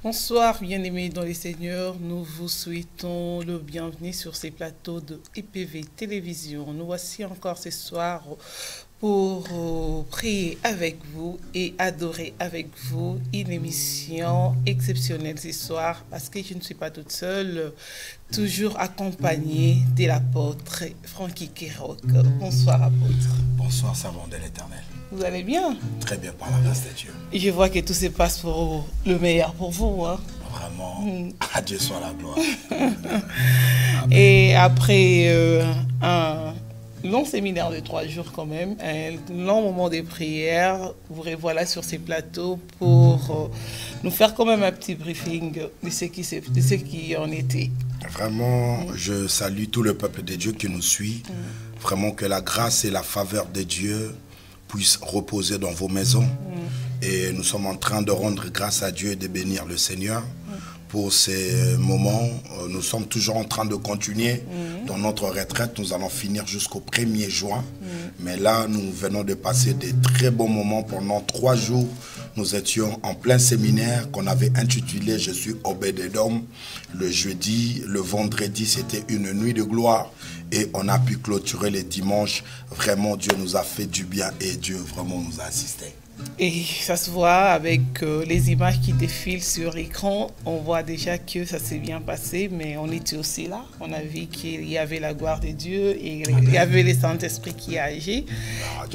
Bonsoir, bien-aimés dans les Seigneurs. Nous vous souhaitons le bienvenu sur ces plateaux de EPV Télévision. Nous voici encore ce soir pour prier avec vous et adorer avec vous. Une émission exceptionnelle ce soir parce que je ne suis pas toute seule, toujours accompagnée de l'apôtre Frankie Kéroc. Bonsoir, apôtre. Bonsoir, servant de l'Éternel. Vous allez bien? Très bien, par la grâce de Dieu. Et je vois que tout se passe pour le meilleur pour vous. Hein? Vraiment, à Dieu soit la gloire. Et après un long séminaire de 3 jours quand même, un long moment de prière, vous revoilà sur ces plateaux pour nous faire quand même un petit briefing de ce qui en était. Vraiment, je salue tout le peuple de Dieu qui nous suit. Vraiment que la grâce et la faveur de Dieu puissent reposer dans vos maisons. Et nous sommes en train de rendre grâce à Dieu et de bénir le Seigneur pour ces moments. Nous sommes toujours en train de continuer dans notre retraite. Nous allons finir jusqu'au 1er juin. Mais là, nous venons de passer des très bons moments pendant 3 jours. Nous étions en plein séminaire qu'on avait intitulé « Je suis Obed-Edom ». Le jeudi, le vendredi, c'était une nuit de gloire. Et on a pu clôturer les dimanches. Vraiment, Dieu nous a fait du bien et Dieu vraiment nous a assistés. Et ça se voit avec les images qui défilent sur l'écran. On voit déjà que ça s'est bien passé, mais on était aussi là. On a vu qu'il y avait la gloire de Dieu et il y avait le Saint-Esprit qui a agi.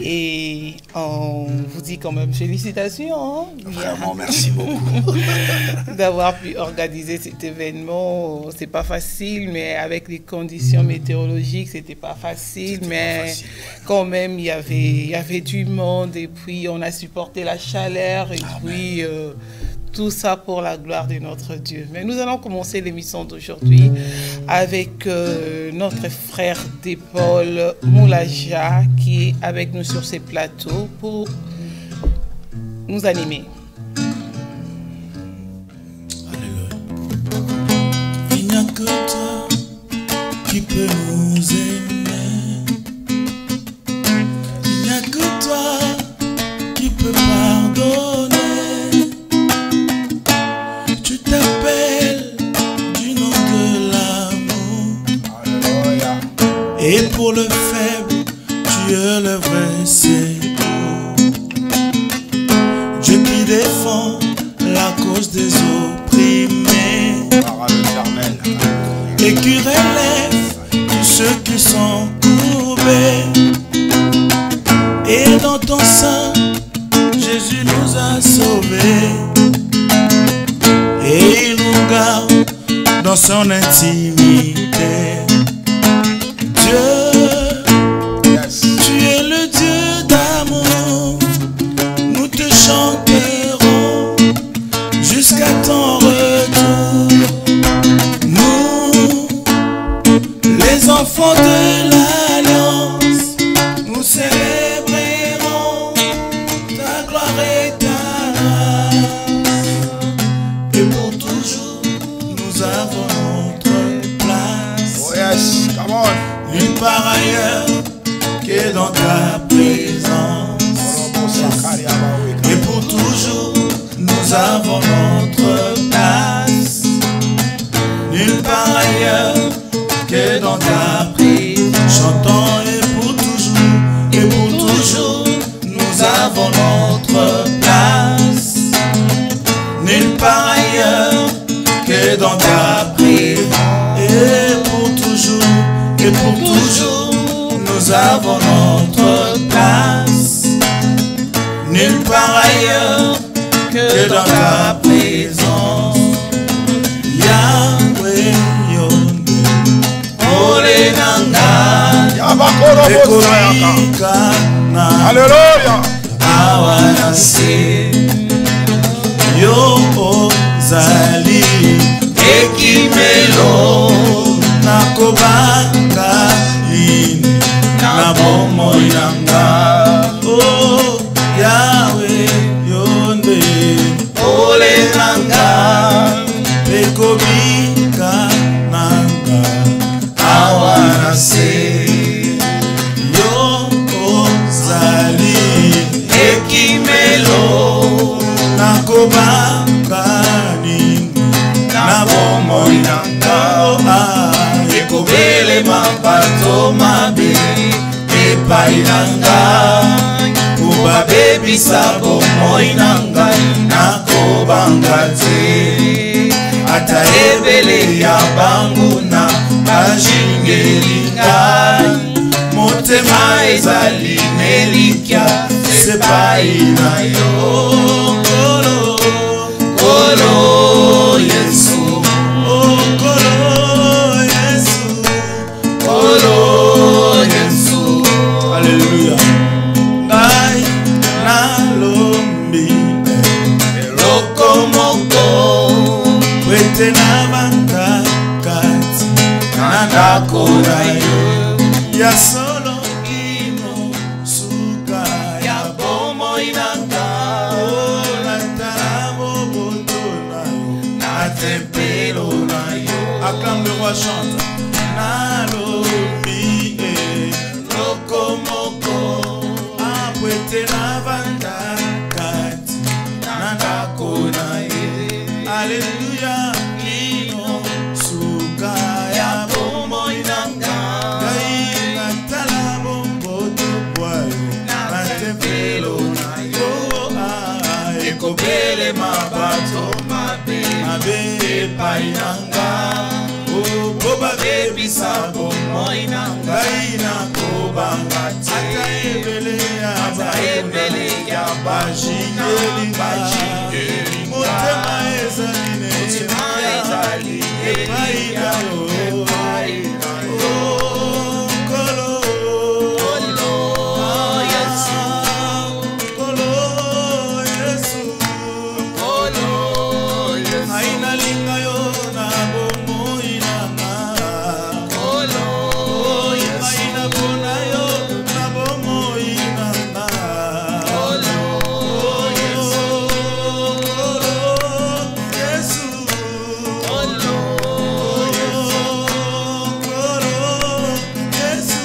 Et on vous dit quand même félicitations. Hein? Vraiment, merci beaucoup. D'avoir pu organiser cet événement. C'est pas facile, mais avec les conditions météorologiques, c'était pas facile. Mais quand même, il y avait du monde et puis on a supporté la chaleur et puis tout ça pour la gloire de notre Dieu. Mais nous allons commencer l'émission d'aujourd'hui avec notre frère d'épaule Moulaja qui est avec nous sur ces plateaux pour nous animer. Alléluia. Il n'y a que toi qui peux nous aimer. Il n'y a que toi qui peut pardonner. Tu t'appelles du nom de l'amour. Alléluia. Et pour le faible, tu es le vrai secours. Dieu qui défend la cause des opprimés. Par l'Éternel. Et qui relève tous ceux qui sont courbés. Et dans ton sein, Jésus nous a sauvés. Et il nous garde dans son intimité. Dieu, tu es le Dieu d'amour. Nous te chanterons jusqu'à ton retour. Nous, les enfants de l'Alliance, nous célébrerons ta gloire et ta grâce. Et pour toujours, nous avons notre place. Oh yes, come on. Nulle part ailleurs que dans ta présence. Et pour toujours, nous avons notre place. Nulle part ailleurs que dans ta présence. Chantons et pour toujours, nous avons notre place. Nulle part ailleurs que dans ta présence. Et pour toujours, nous avons notre place. Nulle part ailleurs que dans ta présence. Yahweh Yonde, Ole Nanga, Ekolikana, Alléluia. Awanase, Yo Zali, Ekimelo, Nakobanga, Ine, Nabomo Yanga, Oh Yahweh Yonde, Ole Nanga, Ekobika Nanga, Awanase, Yo Zali, Ekimelo, Nakobanga, Ine, bebisa bomoi na ngai nakobanga te ata ebele ya banguna bajingeli ngai motema ezali nelikya sepai na yo kolo kolo Yesu kolo Yesu kolo Yesu Alléluia ngai nalombi lokomoko kwete na banda kati na ndako na yo ya solo kino suka ya bomoi na ngai na tabo boto na yo na tempelo na yo acclame le roi chante nalombi lokomoko akwete na banda kati na ndako na ye Alléluia kino suka ya bomoi na ngai na talabo boto bwayo na tempelo na yo ekobele mabato mabe epai na ngai boba bebisa bomoi na ngai nakobanga te ata ebele ya bajingeli motema ezali epai na yo kolo Yesu kolo Yesu kolo Yesu aina linga yo na bomoi na nga kolo Yesu aina bona yo na bomoi na nga kolo Yesu kolo Yesu kolo Yesu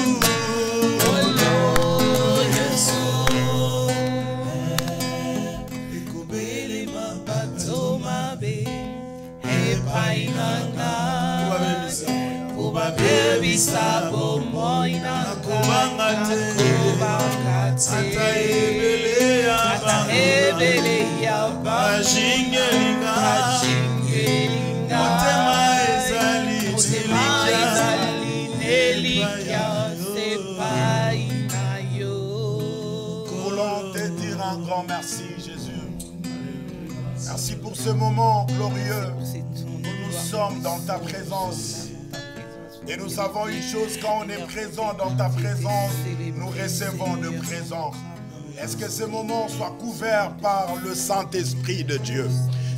kolo Yesu ekobele mabato mabe epai na ngai obabebisa bomoi na nakobanga te ata ebele ya bajingeli ngai motema ezali nelikya sepai na yo. Nous voulons te dire un grand merci, Jésus. Merci pour ce moment glorieux où nous sommes dans ta présence. Et nous savons une chose, quand on est présent dans ta présence, nous recevons de présent. Est-ce que ce moment soit couvert par le Saint-Esprit de Dieu?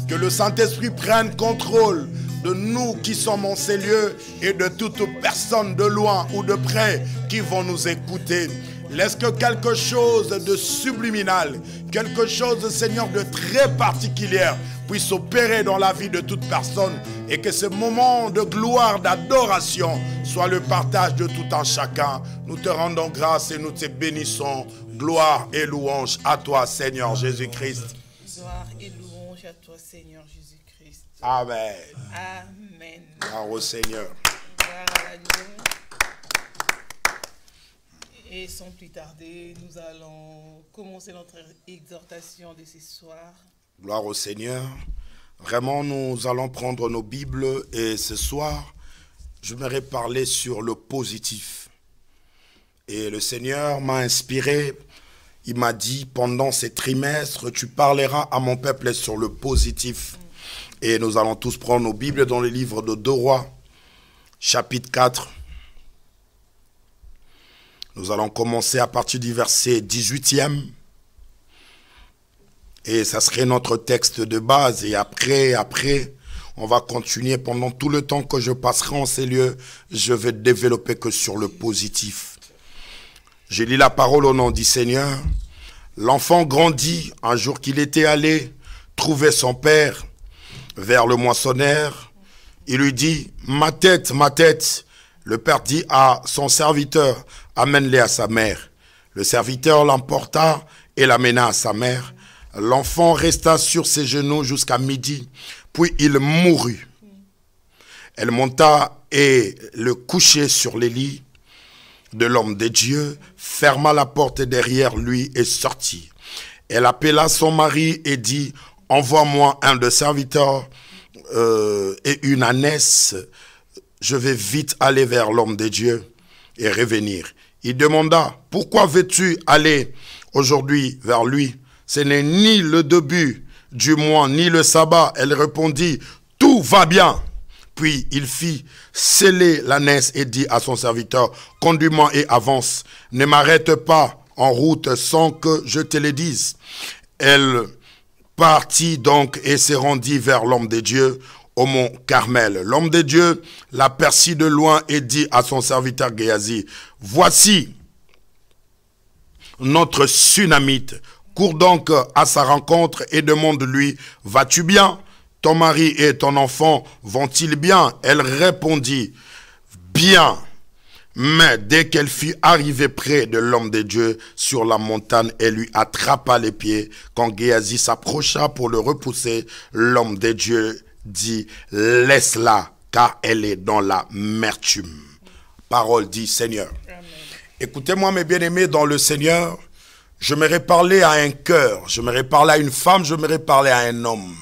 Que le Saint-Esprit prenne contrôle de nous qui sommes en ces lieux et de toutes personnes de loin ou de près qui vont nous écouter. Laisse que quelque chose de subliminal, quelque chose, Seigneur, de très particulier puisse opérer dans la vie de toute personne et que ce moment de gloire, d'adoration soit le partage de tout un chacun. Nous te rendons grâce et nous te bénissons. Gloire et louange à toi, Seigneur Jésus-Christ. Gloire et louange à toi, Seigneur Jésus-Christ. Amen. Amen. Gloire au Seigneur. Gloire à l'agneau. Et sans plus tarder, nous allons commencer notre exhortation de ce soir. Gloire au Seigneur. Vraiment, nous allons prendre nos Bibles et ce soir, je voudrais parler sur le positif. Et le Seigneur m'a inspiré. Il m'a dit, pendant ces trimestres, tu parleras à mon peuple sur le positif. Et nous allons tous prendre nos Bibles dans le livre de 2 Rois, chapitre 4. Nous allons commencer à partir du verset 18e. Et ça serait notre texte de base. Et après, on va continuer pendant tout le temps que je passerai en ces lieux. Je vais développer que sur le positif. Je lis la parole au nom du Seigneur. L'enfant grandit un jour qu'il était allé trouver son père vers le moissonneur. Il lui dit, ma tête, ma tête. Le père dit à son serviteur, amène-les à sa mère. Le serviteur l'emporta et l'amena à sa mère. L'enfant resta sur ses genoux jusqu'à midi, puis il mourut. Elle monta et le couchait sur les lits de l'homme de Dieu, ferma la porte derrière lui et sortit. Elle appela son mari et dit, envoie-moi un de serviteurs et une ânesse. Je vais vite aller vers l'homme de Dieu et revenir. Il demanda, pourquoi veux-tu aller aujourd'hui vers lui? Ce n'est ni le début du mois, ni le sabbat. Elle répondit, tout va bien. Puis il fit sceller l'ânesse et dit à son serviteur, conduis-moi et avance. Ne m'arrête pas en route sans que je te le dise. Elle partit donc et se rendit vers l'homme de Dieu au mont Carmel. L'homme de Dieu l'aperçut de loin et dit à son serviteur Géasi, voici notre Sunamite. Cours donc à sa rencontre et demande-lui, vas-tu bien? Ton mari et ton enfant vont-ils bien? Elle répondit, bien. Mais dès qu'elle fut arrivée près de l'homme de Dieu sur la montagne, elle lui attrapa les pieds. Quand Géasi s'approcha pour le repousser, l'homme de Dieu dit, laisse-la, car elle est dans l'amertume. Parole dit Seigneur. Écoutez-moi mes bien-aimés dans le Seigneur, j'aimerais parler à un cœur, j'aimerais parler à une femme, j'aimerais parler à un homme.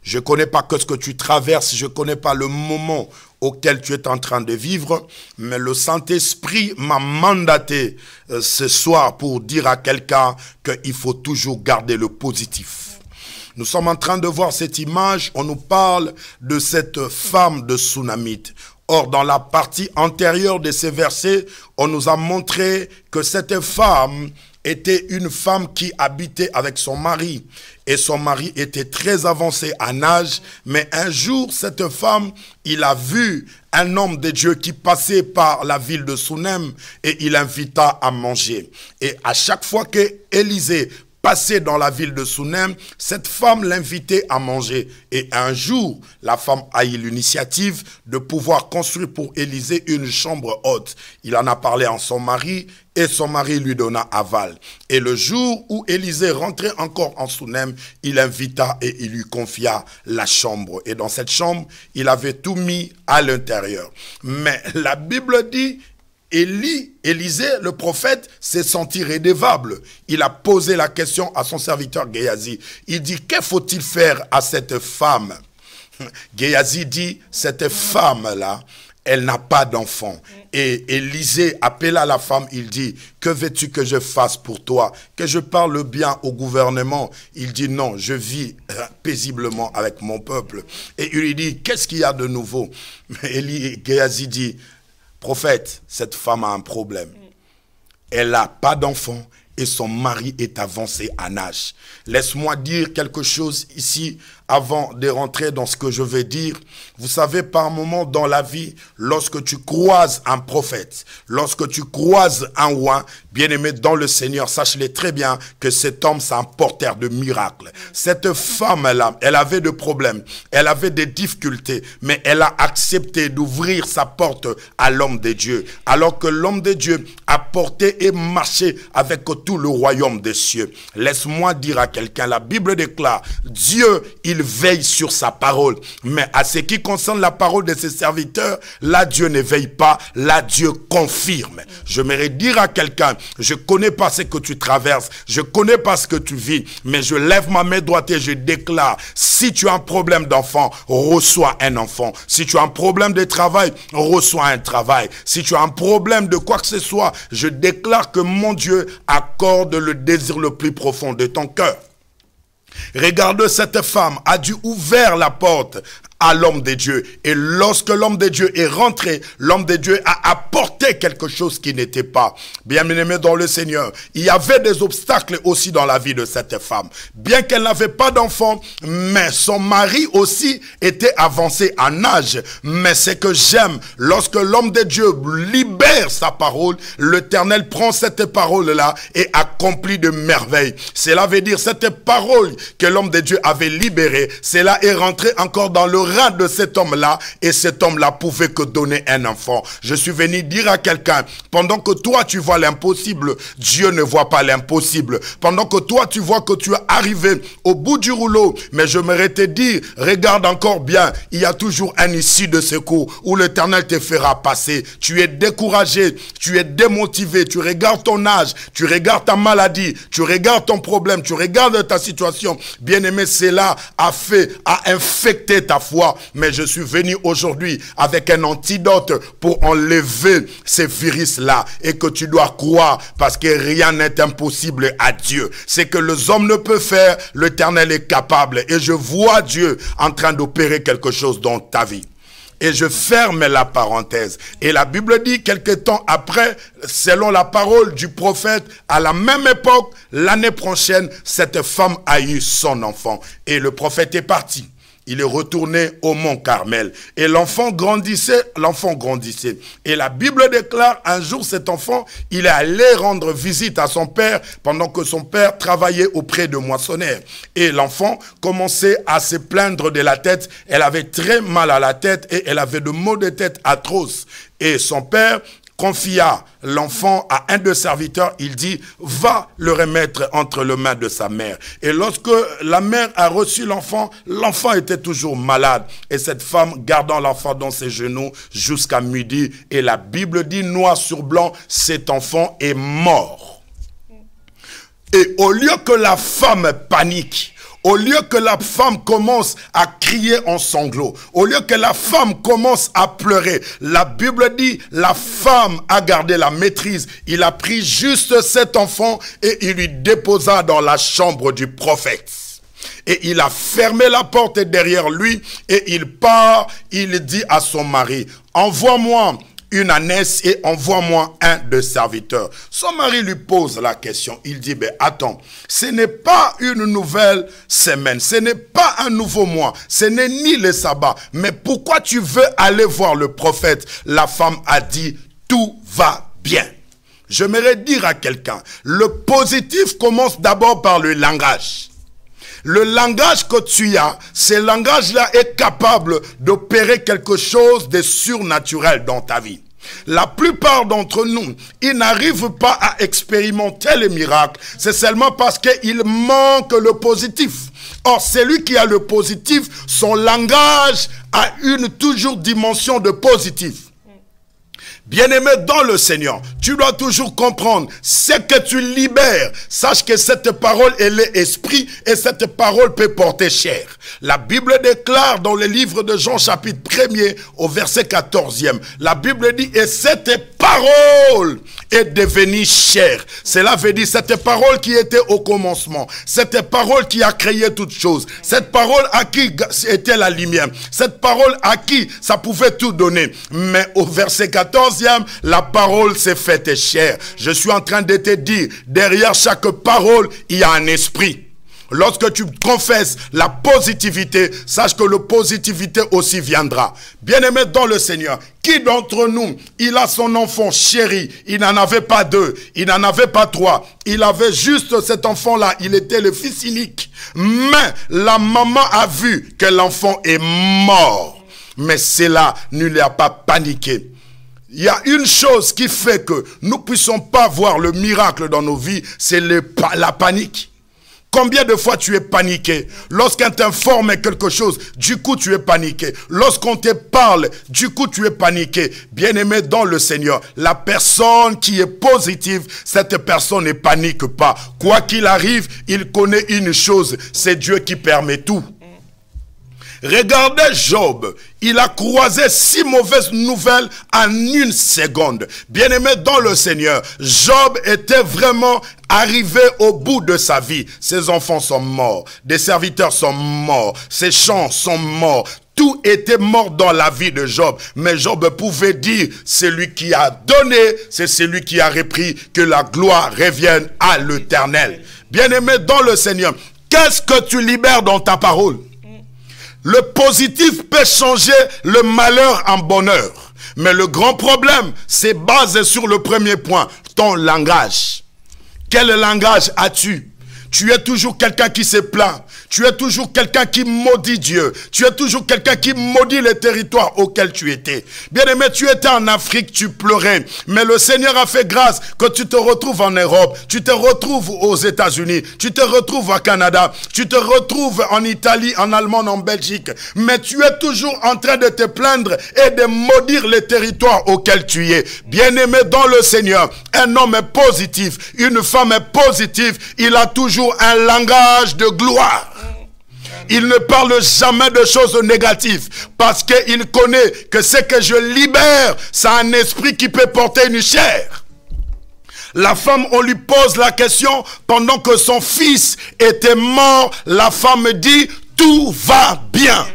Je ne connais pas que ce que tu traverses, je ne connais pas le moment auquel tu es en train de vivre, mais le Saint-Esprit m'a mandaté ce soir pour dire à quelqu'un qu'il faut toujours garder le positif. Nous sommes en train de voir cette image, on nous parle de cette femme de Sunamite. Or, dans la partie antérieure de ces versets, on nous a montré que cette femme était une femme qui habitait avec son mari. Et son mari était très avancé en âge. Mais un jour, cette femme, il a vu un homme de Dieu qui passait par la ville de Sunem et il l'invita à manger. Et à chaque fois que Élisée passait dans la ville de Sunem, cette femme l'invitait à manger. Et un jour, la femme a eu l'initiative de pouvoir construire pour Élisée une chambre haute. Il en a parlé à son mari et son mari lui donna aval. Et le jour où Élisée rentrait encore en Sunem, il l'invita et il lui confia la chambre. Et dans cette chambre, il avait tout mis à l'intérieur. Mais la Bible dit, Élisée, le prophète, s'est senti redevable. Il a posé la question à son serviteur Géasi. Il dit, que faut-il faire à cette femme? Géasi dit, cette femme-là, elle n'a pas d'enfant. Et Élisée appela la femme, il dit, que veux-tu que je fasse pour toi? Que je parle bien au gouvernement? Il dit, non, je vis paisiblement avec mon peuple. Et il lui dit, qu'est-ce qu'il y a de nouveau? Géasi dit, prophète, cette femme a un problème. Elle n'a pas d'enfant et son mari est avancé en âge. Laisse-moi dire quelque chose ici avant de rentrer dans ce que je vais dire. Vous savez, par moment dans la vie, lorsque tu croises un prophète, lorsque tu croises un roi, bien-aimé dans le Seigneur, sache-le très bien que cet homme, c'est un porteur de miracles. Cette femme-là, elle avait des problèmes, elle avait des difficultés, mais elle a accepté d'ouvrir sa porte à l'homme de Dieu. Alors que l'homme de Dieu a porté et marché avec tout le royaume des cieux. Laisse-moi dire à quelqu'un, la Bible déclare, Dieu, il veille sur sa parole. Mais à ce qui concerne la parole de ses serviteurs, là Dieu ne veille pas, là Dieu confirme. J'aimerais dire à quelqu'un, je ne connais pas ce que tu traverses, je ne connais pas ce que tu vis, mais je lève ma main droite et je déclare, si tu as un problème d'enfant, reçois un enfant. Si tu as un problème de travail, reçois un travail. Si tu as un problème de quoi que ce soit, je déclare que mon Dieu accorde le désir le plus profond de ton cœur. Regarde, cette femme a dû ouvrir la porte à l'homme de Dieu. Et lorsque l'homme de Dieu est rentré, l'homme de Dieu a apporté quelque chose qui n'était pas. Bien-aimé dans le Seigneur, il y avait des obstacles aussi dans la vie de cette femme. Bien qu'elle n'avait pas d'enfant, mais son mari aussi était avancé en âge. Mais ce que j'aime, lorsque l'homme de Dieu libère sa parole, l'Éternel prend cette parole-là et accomplit de merveilles. Cela veut dire cette parole que l'homme de Dieu avait libérée, cela est rentré encore dans l'oreille rein de cet homme-là, et cet homme-là pouvait que donner un enfant. Je suis venu dire à quelqu'un, pendant que toi tu vois l'impossible, Dieu ne voit pas l'impossible. Pendant que toi tu vois que tu es arrivé au bout du rouleau, mais j'aimerais te dire, regarde encore bien, il y a toujours un issue de secours où l'Éternel te fera passer. Tu es découragé, tu es démotivé, tu regardes ton âge, tu regardes ta maladie, tu regardes ton problème, tu regardes ta situation. Bien-aimé, cela a infecté ta foi. Mais je suis venu aujourd'hui avec un antidote pour enlever ces virus-là, et que tu dois croire, parce que rien n'est impossible à Dieu. C'est que les hommes ne peuvent faire, l'Éternel est capable. Et je vois Dieu en train d'opérer quelque chose dans ta vie. Et je ferme la parenthèse. Et la Bible dit, quelque temps après, selon la parole du prophète, à la même époque, l'année prochaine, cette femme a eu son enfant. Et le prophète est parti. Il est retourné au mont Carmel. Et l'enfant grandissait, Et la Bible déclare, un jour cet enfant, il est allé rendre visite à son père pendant que son père travaillait auprès de moissonneurs. Et l'enfant commençait à se plaindre de la tête. Elle avait très mal à la tête et elle avait de maux de tête atroces. Et son père confia l'enfant à un de ses serviteurs. Il dit, va le remettre entre les mains de sa mère. Et lorsque la mère a reçu l'enfant, l'enfant était toujours malade. Et cette femme, gardant l'enfant dans ses genoux jusqu'à midi, et la Bible dit, noir sur blanc, cet enfant est mort. Et au lieu que la femme panique, au lieu que la femme commence à crier en sanglots, au lieu que la femme commence à pleurer, la Bible dit, la femme a gardé la maîtrise. Il a pris juste cet enfant et il lui déposa dans la chambre du prophète. Et il a fermé la porte derrière lui et il part, il dit à son mari, envoie-moi une ânesse et envoie-moi un de serviteurs. Son mari lui pose la question. Il dit, ben attends, ce n'est pas une nouvelle semaine, ce n'est pas un nouveau mois, ce n'est ni le sabbat. Mais pourquoi tu veux aller voir le prophète? La femme a dit, tout va bien. J'aimerais dire à quelqu'un, le positif commence d'abord par le langage. Le langage que tu as, ce langage-là est capable d'opérer quelque chose de surnaturel dans ta vie. La plupart d'entre nous, ils n'arrivent pas à expérimenter les miracles. C'est seulement parce qu'il manque le positif. Or, celui qui a le positif, son langage a une toujours dimension de positif. Bien-aimé dans le Seigneur, tu dois toujours comprendre ce que tu libères. Sache que cette parole, elle est esprit et cette parole peut porter chair. La Bible déclare dans le livre de Jean chapitre 1er au verset 14e. La Bible dit, et cette parole est devenue chair. Cela veut dire cette parole qui était au commencement. Cette parole qui a créé toutes choses. Cette parole à qui était la lumière. Cette parole à qui ça pouvait tout donner. Mais au verset 14, la parole s'est faite chair. Je suis en train de te dire, derrière chaque parole, il y a un esprit. Lorsque tu confesses la positivité, sache que la positivité aussi viendra. Bien-aimé dans le Seigneur, qui d'entre nous, il a son enfant chéri, il n'en avait pas deux, il n'en avait pas trois, il avait juste cet enfant-là, il était le fils unique. Mais la maman a vu que l'enfant est mort. Mais cela ne lui a pas paniqué. Il y a une chose qui fait que nous ne puissions pas voir le miracle dans nos vies, c'est la panique. Combien de fois tu es paniqué? Lorsqu'on t'informe quelque chose, du coup tu es paniqué. Lorsqu'on te parle, du coup tu es paniqué. Bien-aimé dans le Seigneur, la personne qui est positive, cette personne ne panique pas. Quoi qu'il arrive, il connaît une chose, c'est Dieu qui permet tout. Regardez Job, il a croisé 6 mauvaises nouvelles en une seconde. Bien-aimé dans le Seigneur, Job était vraiment arrivé au bout de sa vie. Ses enfants sont morts, des serviteurs sont morts, ses champs sont morts. Tout était mort dans la vie de Job. Mais Job pouvait dire, celui qui a donné, c'est celui qui a repris, que la gloire revienne à l'Éternel. Bien-aimé dans le Seigneur, qu'est-ce que tu libères dans ta parole? Le positif peut changer le malheur en bonheur. Mais le grand problème, c'est basé sur le premier point, ton langage. Quel langage as-tu? Tu es toujours quelqu'un qui se plaint. Tu es toujours quelqu'un qui maudit Dieu. Tu es toujours quelqu'un qui maudit les territoires auxquels tu étais. Bien-aimé, tu étais en Afrique, tu pleurais. Mais le Seigneur a fait grâce que tu te retrouves en Europe. Tu te retrouves aux États-Unis. Tu te retrouves au Canada. Tu te retrouves en Italie, en Allemagne, en Belgique. Mais tu es toujours en train de te plaindre et de maudire les territoires auxquels tu es. Bien-aimé dans le Seigneur, un homme est positif, une femme est positive. Il a toujours un langage de gloire. Il ne parle jamais de choses négatives parce qu'il connaît que ce que je libère, c'est un esprit qui peut porter une chair. La femme, on lui pose la question pendant que son fils était mort. La femme dit, tout va bien.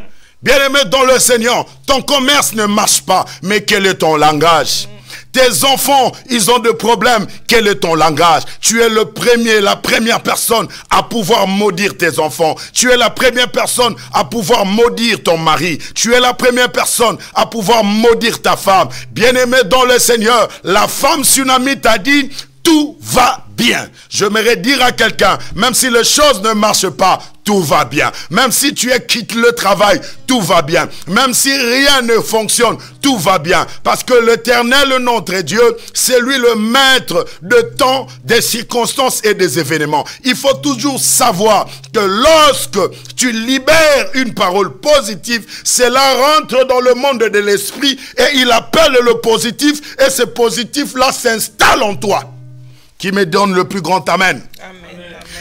Bien-aimé dans le Seigneur, ton commerce ne marche pas, mais quel est ton langage? Tes enfants, ils ont des problèmes. Quel est ton langage? Tu es le premier, la première personne à pouvoir maudire tes enfants. Tu es la première personne à pouvoir maudire ton mari. Tu es la première personne à pouvoir maudire ta femme. Bien-aimé dans le Seigneur, la femme tsunami t'a dit, tout va bien. J'aimerais dire à quelqu'un, même si les choses ne marchent pas, tout va bien. Même si tu quittes le travail, tout va bien. Même si rien ne fonctionne, tout va bien. Parce que l'Éternel, notre Dieu, c'est lui le maître de temps, des circonstances et des événements. Il faut toujours savoir que lorsque tu libères une parole positive, cela rentre dans le monde de l'esprit et il appelle le positif et ce positif-là s'installe en toi. Qui me donne le plus grand amen.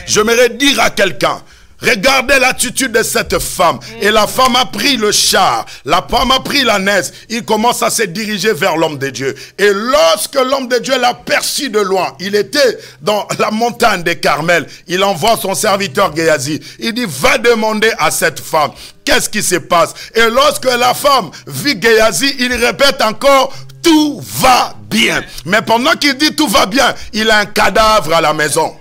J'aimerais dire à quelqu'un, regardez l'attitude de cette femme. Et la femme a pris le char. La femme a pris l'ânesse. Il commence à se diriger vers l'homme de Dieu. Et lorsque l'homme de Dieu l'aperçut de loin, il était dans la montagne des Carmel. Il envoie son serviteur Géasi. Il dit, va demander à cette femme, qu'est-ce qui se passe? Et lorsque la femme vit Géasi, il répète encore, tout va bien. Mais pendant qu'il dit tout va bien, il a un cadavre à la maison.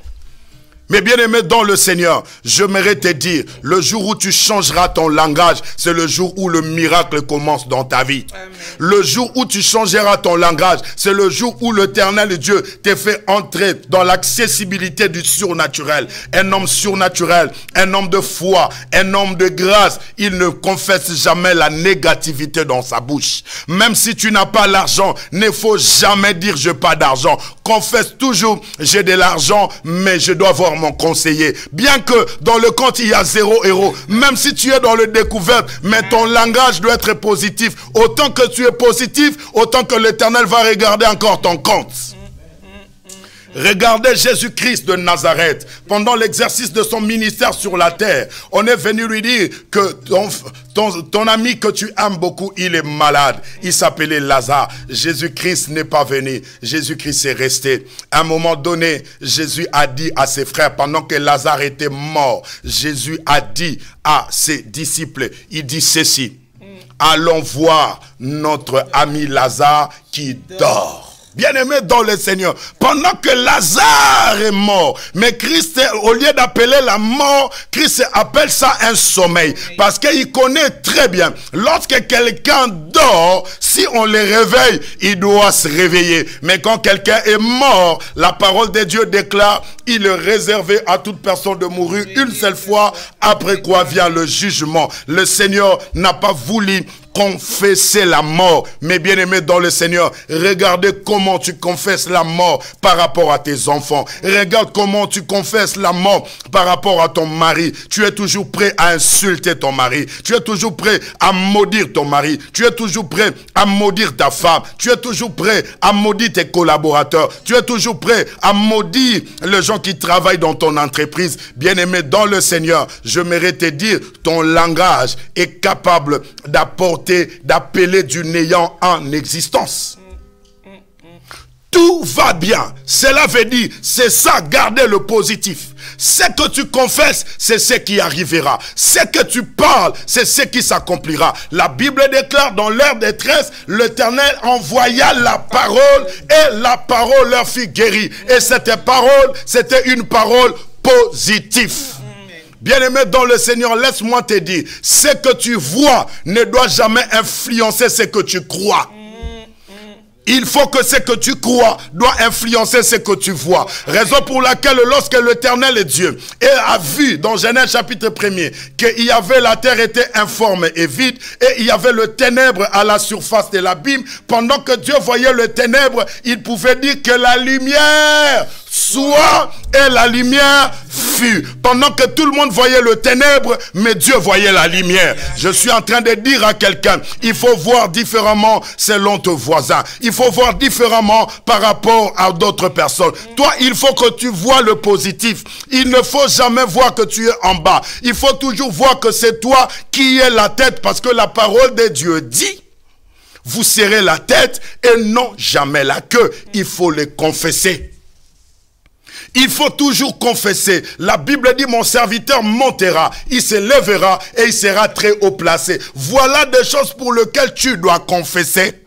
Mais bien aimé dans le Seigneur, j'aimerais te dire, le jour où tu changeras ton langage, c'est le jour où le miracle commence dans ta vie. Amen. Le jour où tu changeras ton langage, c'est le jour où l'Éternel Dieu te fait entrer dans l'accessibilité du surnaturel. Un homme surnaturel, un homme de foi, un homme de grâce, il ne confesse jamais la négativité dans sa bouche. Même si tu n'as pas l'argent, ne faut jamais dire j'ai pas d'argent. Confesse toujours j'ai de l'argent, mais je dois avoir mon conseiller. Bien que dans le compte il y a 0 €, même si tu es dans le découverte, mais ton langage doit être positif. Autant que tu es positif, autant que l'Éternel va regarder encore ton compte. Regardez Jésus-Christ de Nazareth. Pendant l'exercice de son ministère sur la terre, on est venu lui dire que ton ami que tu aimes beaucoup, il est malade. Il s'appelait Lazare. Jésus-Christ n'est pas venu. Jésus-Christ est resté. À un moment donné, Jésus a dit à ses frères, pendant que Lazare était mort, Jésus a dit à ses disciples, il dit ceci, allons voir notre ami Lazare qui dort. Bien-aimé dans le Seigneur, pendant que Lazare est mort, mais Christ, au lieu d'appeler la mort, Christ appelle ça un sommeil. Parce qu'il connaît très bien, lorsque quelqu'un dort, si on le réveille, il doit se réveiller. Mais quand quelqu'un est mort, la parole de Dieu déclare, il est réservé à toute personne de mourir une seule fois, après quoi vient le jugement. Le Seigneur n'a pas voulu confesser la mort. Mais bien aimé dans le Seigneur, regardez comment tu confesses la mort par rapport à tes enfants. Regarde comment tu confesses la mort par rapport à ton mari. Tu es toujours prêt à insulter ton mari. Tu es toujours prêt à maudire ton mari. Tu es toujours prêt à maudire ta femme. Tu es toujours prêt à maudire tes collaborateurs. Tu es toujours prêt à maudire les gens qui travaillent dans ton entreprise. Bien aimé dans le Seigneur, je mérite te dire, ton langage est capable d'appeler du néant en existence. Tout va bien. Cela veut dire, c'est ça, garder le positif. Ce que tu confesses, c'est ce qui arrivera. Ce que tu parles, c'est ce qui s'accomplira. La Bible déclare dans leur détresse, l'Éternel envoya la parole et la parole leur fit guérir. Et cette parole, c'était une parole positive. Bien-aimé dans le Seigneur, laisse-moi te dire, ce que tu vois ne doit jamais influencer ce que tu crois. Il faut que ce que tu crois doit influencer ce que tu vois. Raison pour laquelle lorsque l'Éternel est Dieu et a vu dans Genèse chapitre 1er qu'il y avait la terre était informe et vide et il y avait le ténèbre à la surface de l'abîme, pendant que Dieu voyait le ténèbre, il pouvait dire que la lumière soit et la lumière fut. Pendant que tout le monde voyait le ténèbre, mais Dieu voyait la lumière. Je suis en train de dire à quelqu'un, il faut voir différemment selon ton voisin. Il faut voir différemment par rapport à d'autres personnes. Toi, il faut que tu vois le positif. Il ne faut jamais voir que tu es en bas. Il faut toujours voir que c'est toi qui es la tête, parce que la parole de Dieu dit, vous serrez la tête et non jamais la queue. Il faut le confesser. Il faut toujours confesser. La Bible dit, mon serviteur montera, il se lèvera et il sera très haut placé. Voilà des choses pour lesquelles tu dois confesser.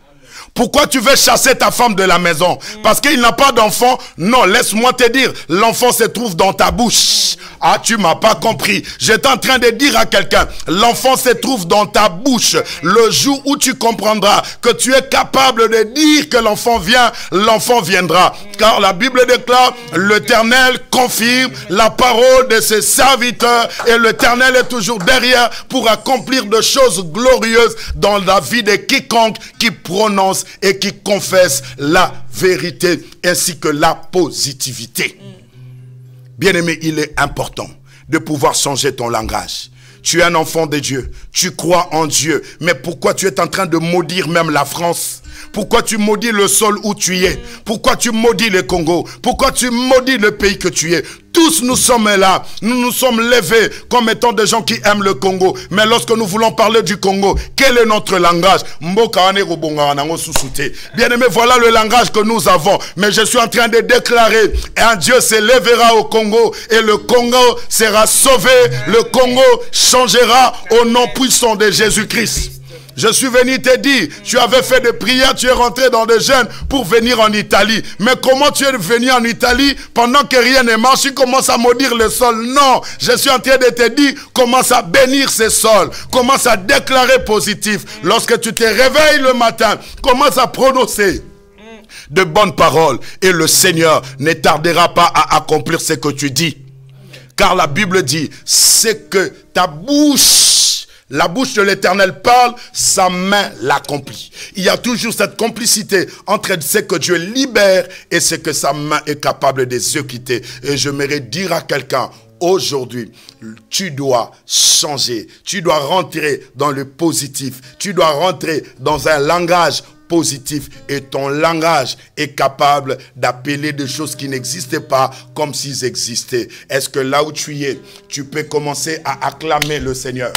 Pourquoi tu veux chasser ta femme de la maison? Parce qu'il n'a pas d'enfant? Non, laisse-moi te dire, l'enfant se trouve dans ta bouche. Ah, tu m'as pas compris. J'étais en train de dire à quelqu'un, l'enfant se trouve dans ta bouche. Le jour où tu comprendras que tu es capable de dire que l'enfant vient, l'enfant viendra. Car la Bible déclare, l'Éternel confirme la parole de ses serviteurs et l'Éternel est toujours derrière pour accomplir de choses glorieuses dans la vie de quiconque qui prononce et qui confesse la vérité ainsi que la positivité. Bien-aimé, il est important de pouvoir changer ton langage. Tu es un enfant de Dieu, tu crois en Dieu, mais pourquoi tu es en train de maudire même la France? Pourquoi tu maudis le sol où tu es? Pourquoi tu maudis le Congo? Pourquoi tu maudis le pays que tu es? Tous nous sommes là, nous nous sommes levés comme étant des gens qui aiment le Congo. Mais lorsque nous voulons parler du Congo, quel est notre langage? Bien-aimé, voilà le langage que nous avons. Mais je suis en train de déclarer, un Dieu se lèvera au Congo et le Congo sera sauvé. Le Congo changera au nom puissant de Jésus-Christ. Je suis venu te dire, tu avais fait des prières, tu es rentré dans des jeûnes pour venir en Italie. Mais comment tu es venu en Italie pendant que rien ne marche, tu commences à maudire le sol? Non, je suis en train de te dire, commence à bénir ce sol. Commence à déclarer positif. Lorsque tu te réveilles le matin, commence à prononcer de bonnes paroles. Et le Seigneur ne tardera pas à accomplir ce que tu dis. Car la Bible dit, c'est que ta bouche... La bouche de l'Éternel parle, sa main l'accomplit. Il y a toujours cette complicité entre ce que Dieu libère et ce que sa main est capable d'exécuter. Et je m'aimerais dire à quelqu'un, aujourd'hui, tu dois changer. Tu dois rentrer dans le positif. Tu dois rentrer dans un langage positif et ton langage est capable d'appeler des choses qui n'existaient pas comme s'ils existaient. Est-ce que là où tu es, tu peux commencer à acclamer le Seigneur?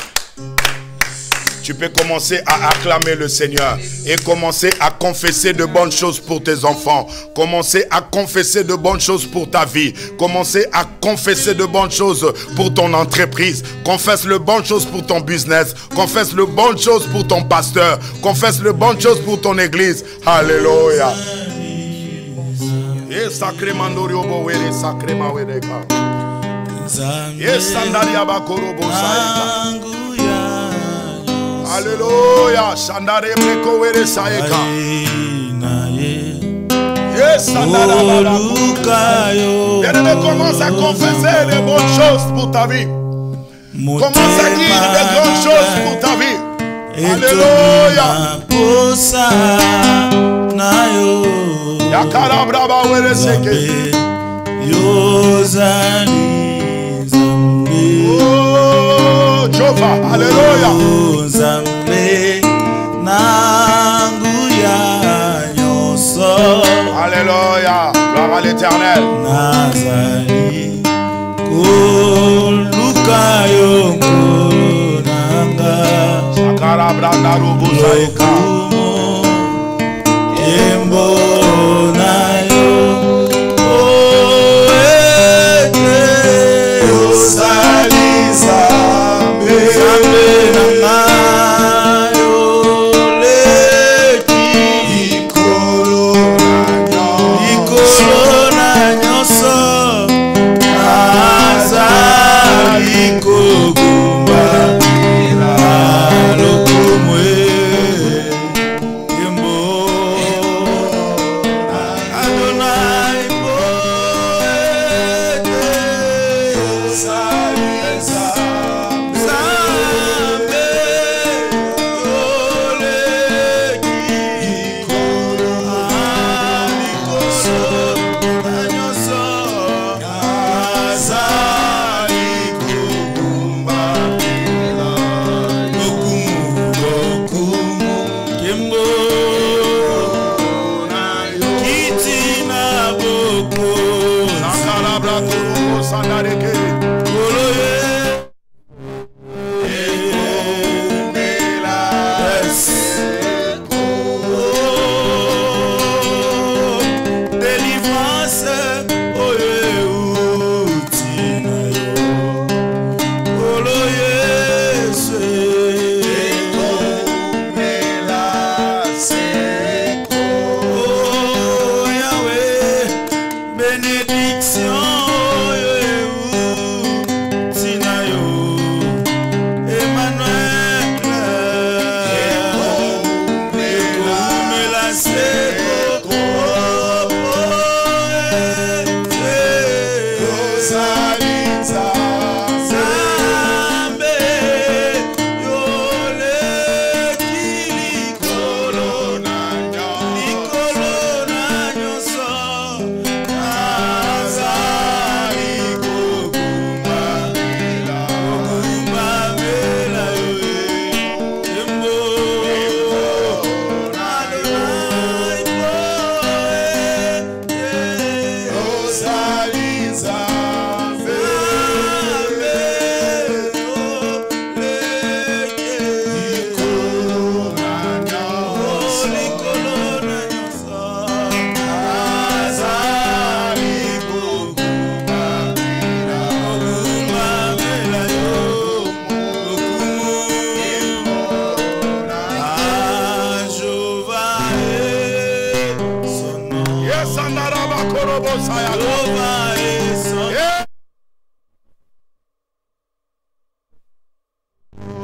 Tu peux commencer à acclamer le Seigneur et commencer à confesser de bonnes choses pour tes enfants. Commencer à confesser de bonnes choses pour ta vie. Commencer à confesser de bonnes choses pour ton entreprise. Confesse de bonnes choses pour ton business. Confesse de bonnes choses pour ton pasteur. Confesse de bonnes choses pour ton église. Alléluia. Alléluia. Shandare breko were saeka. Yes, bien-aimé, commence à confesser les bonnes choses pour ta vie. Commence à dire des grandes choses pour ta vie. Alléluia. Yakara braba were seke. Oh, Jova, alléluia. Alléluia, gloire à l'Éternel. Sakara branda rubu saika.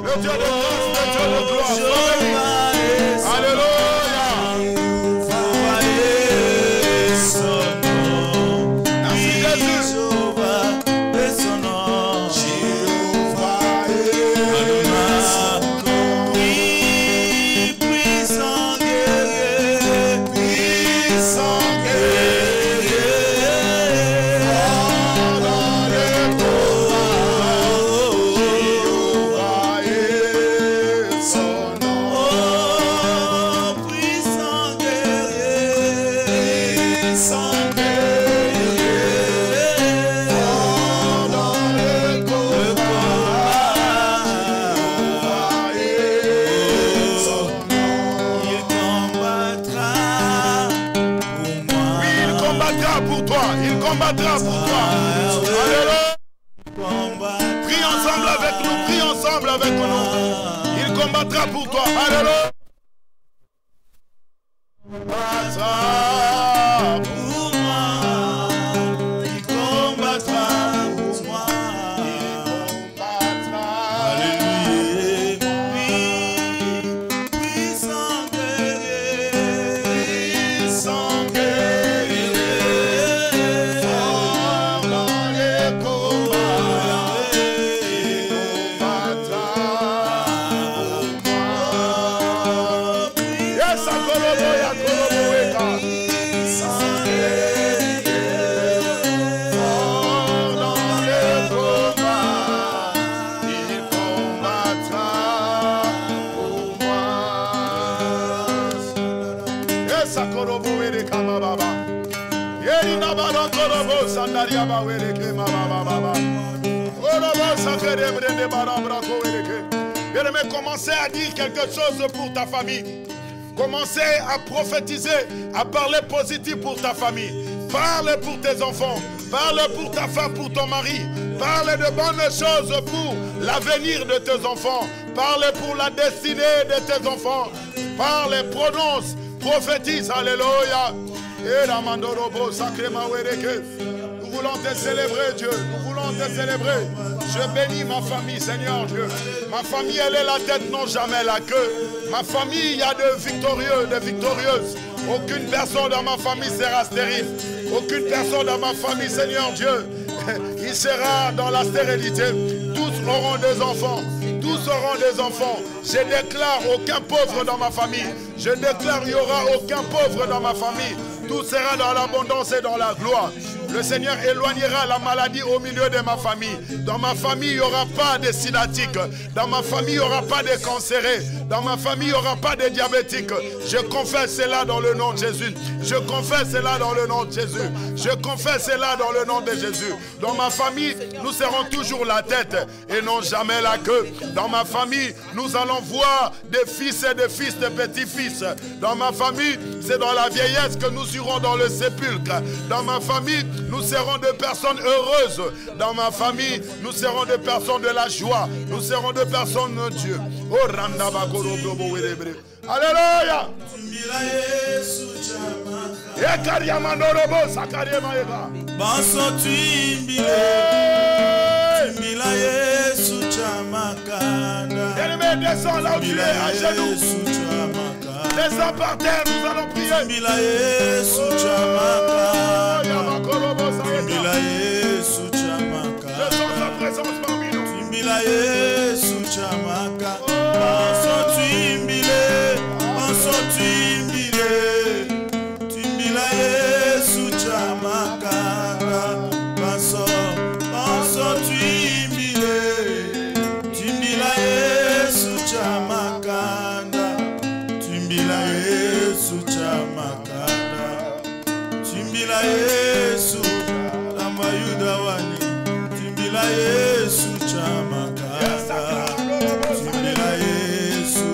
Le Dieu de grâce, le Dieu de gloire. Alléluia. Merci Jésus. Il combattra pour toi. Alléluia. Prie ensemble avec nous, prie ensemble avec nous. Il combattra pour toi. Alléluia. Bien-aimé, commencez à dire quelque chose pour ta famille. Commencez à prophétiser, à parler positif pour ta famille. Parle pour tes enfants. Parle pour ta femme, pour ton mari. Parle de bonnes choses pour l'avenir de tes enfants. Parle pour la destinée de tes enfants. Parle, prononce, prophétise. Alléluia. Et la mandorobo sacrément wereke. Nous voulons te célébrer, Dieu. Nous voulons te célébrer. Je bénis ma famille, Seigneur Dieu. Ma famille, elle est la tête, non jamais la queue. Ma famille, il y a de victorieux, de victorieuses. Aucune personne dans ma famille sera stérile. Aucune personne dans ma famille, Seigneur Dieu, il sera dans la stérilité. Tous auront des enfants. Tous auront des enfants. Je déclare aucun pauvre dans ma famille. Je déclare il n'y aura aucun pauvre dans ma famille. Tout sera dans l'abondance et dans la gloire. Le Seigneur éloignera la maladie au milieu de ma famille. Dans ma famille, il n'y aura pas de sciatique. Dans ma famille, il n'y aura pas de cancérés. Dans ma famille, il n'y aura pas de diabétiques. Je confesse cela dans le nom de Jésus. Je confesse cela dans le nom de Jésus. Je confesse cela dans le nom de Jésus. Dans ma famille, nous serons toujours la tête et non jamais la queue. Dans ma famille, nous allons voir des fils et des fils, des petits-fils. Dans ma famille, c'est dans la vieillesse que nous irons dans le sépulcre. Dans ma famille, nous serons des personnes heureuses. Dans ma famille, nous serons des personnes de la joie. Nous serons des personnes de Dieu. Oh, alléluia. Bien-aimé, descends là où tu es, à genoux. Descends par terre, nous allons prier. Je sens sa présence parmi nous. Yesu amayuda wani timbila Yesu chamakanda timbila Yesu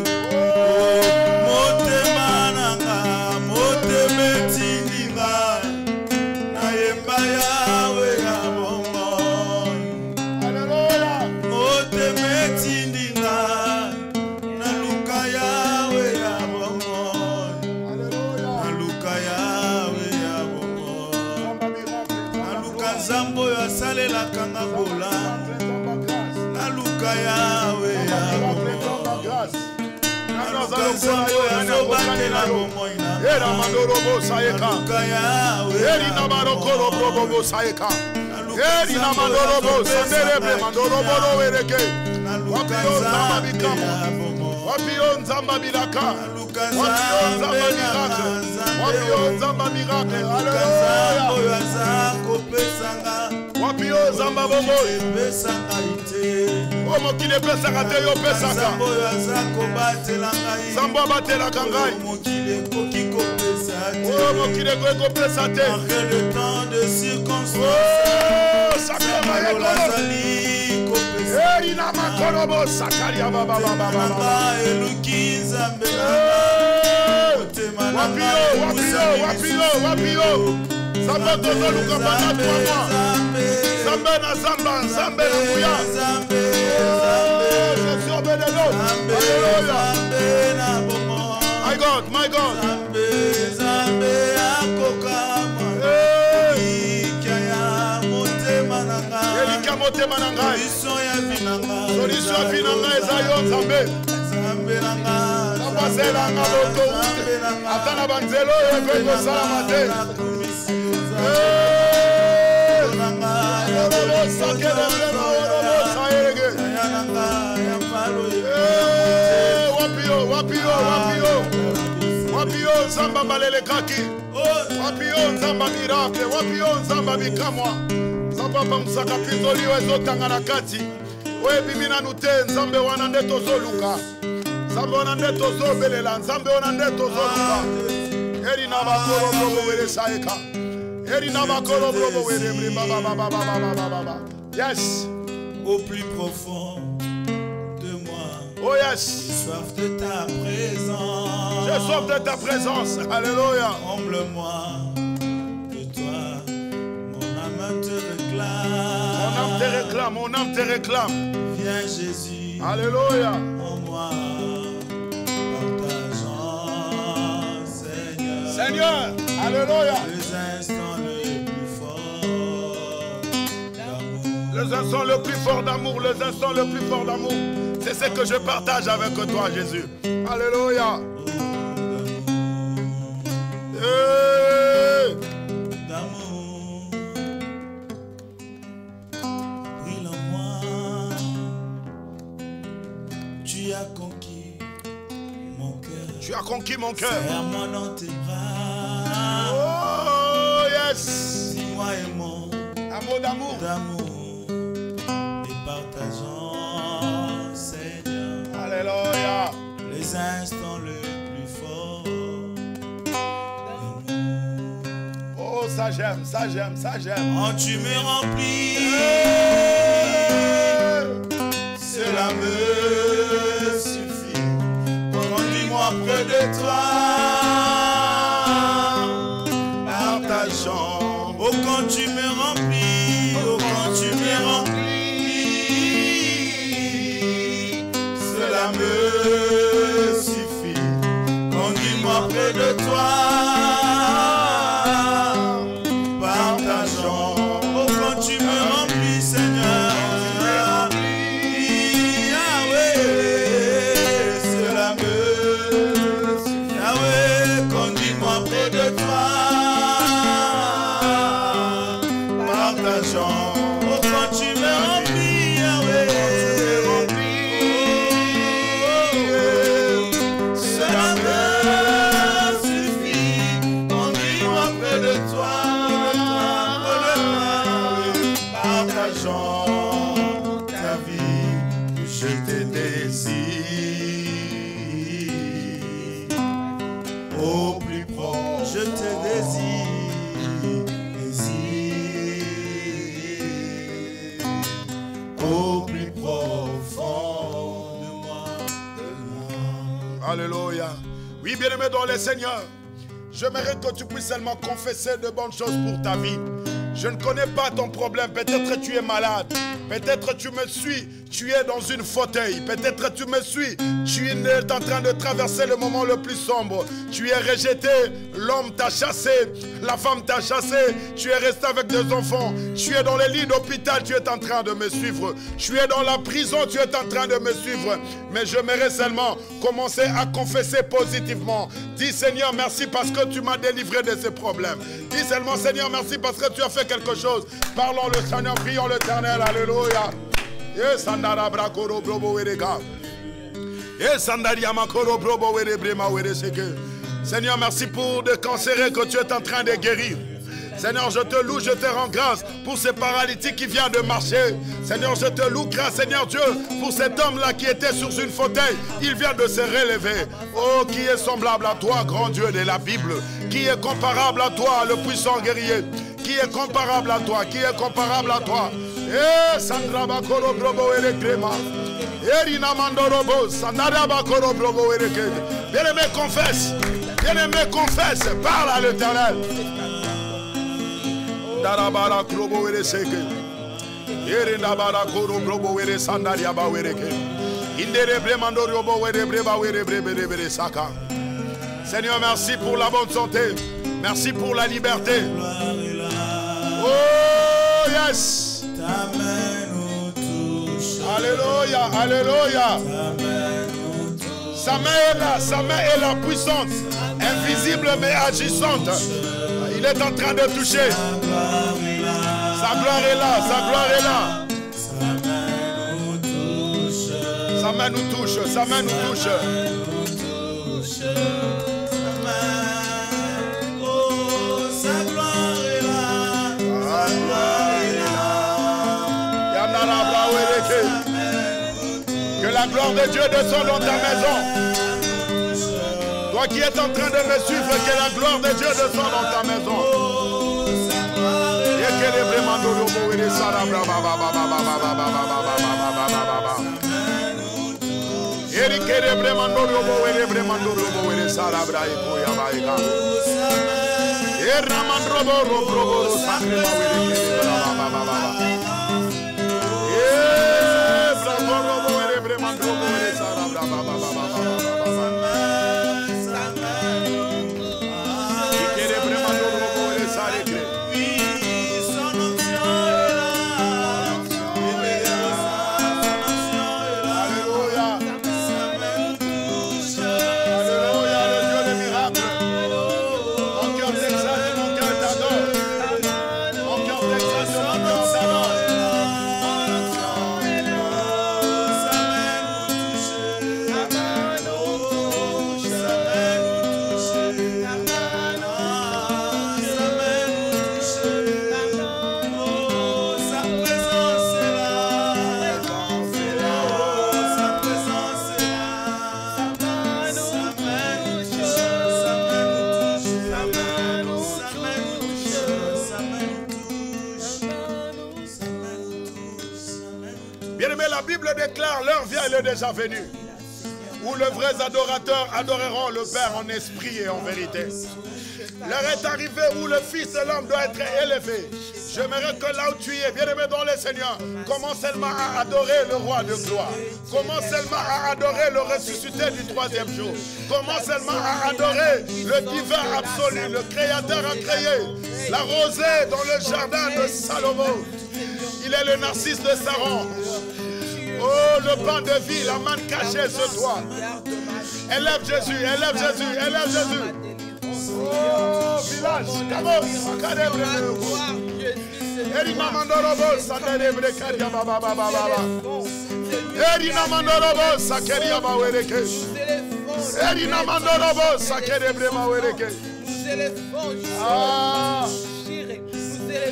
mote mananga mote metindinga na yemba yawe ya bongo Alléluia. mote metindinga na luka yawe ya bongo Alléluia. na luka yawe ya bongo Yahweh, Yahweh. Wapion Zamba Bilaka, Wapion Zamba Miracle, Wapion Zamba Miracle, Alléluia. Wapion Zamba Bobo, Omo qui ne peut s'arrêter, yo peut s'arrêter. Zamba Batela Kangai, Omo qui ne peut s'arrêter. Après le temps de circonstance, oh, sacré Erina makorobo sakaria baba baba baba. Wapio. Zamba tozo luka bana 3 mois. Zamba na zamba na muya. Je suis obédélo. Alléluia. My God. Elika motema na ngai. Solution ya finanga eza yo Nzambe. Napasela nga loto. Ata na banzelo eko ekosalama te. Wapio Nzamba balele kaki. Wapio Nzamba miracle. Wapio Nzamba bikamwa. Nzamba pamusaka pinzoli ezotanga na kati. Oye bimina nute Nzambe wana nde tozoluka. Nzambe wana nde tozobelela. Nzambe wana nde tozoluka. Eri na bakolo bobo wele saeka. Eri na bakolo bobo wele baba. Yes. Au plus profond de moi. Oh yes. J'ai soif de ta présence. J'ai soif de ta présence. Alléluia. Comble-moi de toi. Mon âme te réclame. Mon âme te réclame. Viens Jésus. Alléluia. En moi. Partageons, Seigneur. Alléluia. Les instants les plus forts d'amour. Les instants le plus fort d'amour. Les instants le plus fort d'amour. C'est ce que je partage avec toi, Jésus. Alléluia. D'amour. Brille en moi. Tu as conquis mon cœur. Tu as conquis mon cœur. Serre-moi dans tes bras. Oh yes. Dis-moi aimons. Un mot d'amour. Et partageons, Seigneur. Alléluia. Les instants les plus forts. Oh ça j'aime. Oh tu me remplis. Cela me suffit. Conduis-moi près de toi. Partageons. Oh quand tu me remplis. Cela me suffit. Conduis-moi près de toi. Partageons. Oh quand tu me remplis, Seigneur. Yahweh, cela me suffit. Yahweh, conduis-moi près de toi. Partageons. Oh quand tu me remplis, Yahweh. Cela me suffit. Conduis-moi près de toi. Partageons ta vie, je te désire. Au plus proche, je te désire. Au plus profond de moi. Alléluia. Oui, bien-aimé dans le Seigneur, j'aimerais que tu puisses seulement confesser de bonnes choses pour ta vie. Je ne connais pas ton problème. Peut-être tu es malade. Peut-être tu me suis. Tu es dans une fauteuil. Peut-être tu me suis. Tu es en train de traverser le moment le plus sombre. Tu es rejeté. L'homme t'a chassé. La femme t'a chassé. Tu es resté avec deux enfants. Tu es dans les lits d'hôpital. Tu es en train de me suivre. Tu es dans la prison. Tu es en train de me suivre. Mais j'aimerais seulement commencer à confesser positivement. Dis Seigneur, merci parce que tu m'as délivré de ces problèmes. Dis seulement Seigneur, merci parce que tu as fait quelque chose. Parlons le Seigneur, prions l'Éternel. Alléluia. Yes, Sandara Brakoro Brobo Wereka. Yes, Sandaria Makoro Brobo Were Brema Were Seke. Seigneur, merci pour des cancéreux que tu es en train de guérir. Seigneur, je te loue, je te rends grâce pour ces paralytiques qui viennent de marcher. Seigneur, je te loue grâce, Seigneur Dieu, pour cet homme-là qui était sur une fauteuil. Il vient de se relever. Oh, qui est semblable à toi, grand Dieu de la Bible? Qui est comparable à toi, le puissant guerrier? Qui est comparable à toi? Qui est comparable à toi? Eh, Sandra Bakoro Brobo Erekrema. Erina Mandorobo, Sandra Bakoro Brobo Erekrema. Bien-aimé, confesse. Bien-aimé, confesse. Parle à l'Éternel. Darabara Krobo Ereseke. Erindabara Koro Brobo Ere Sandaria Bawereke. Indere Bremandorobo Were Breba Were Brebe Saka. Seigneur, merci pour la bonne santé. Merci pour la liberté. Oh, yes. Alléluia, alléluia. Sa main est là, sa main est là, puissante, invisible mais agissante. Il est en train de toucher. Sa gloire est là, sa gloire est là. Sa main nous touche, sa main nous touche. Que la gloire de Dieu descende dans ta maison. Toi qui es en train de me suivre, que la gloire de Dieu descende dans ta maison. La Bible déclare, l'heure vient, elle est déjà venue, où les vrais adorateurs adoreront le Père en esprit et en vérité. L'heure est arrivée où le Fils de l'homme doit être élevé. J'aimerais que là où tu es, bien-aimé dans le Seigneur, commence seulement à adorer le roi de gloire. Commence seulement à adorer le ressuscité du troisième jour. Commence seulement à adorer le divin absolu, le créateur a créé la rosée dans le jardin de Salomon. Il est le narcisse de Saron. Oh, le pain de vie, la main cachée sur toi. Élève Jésus, élève Jésus, élève Jésus. Oh, village,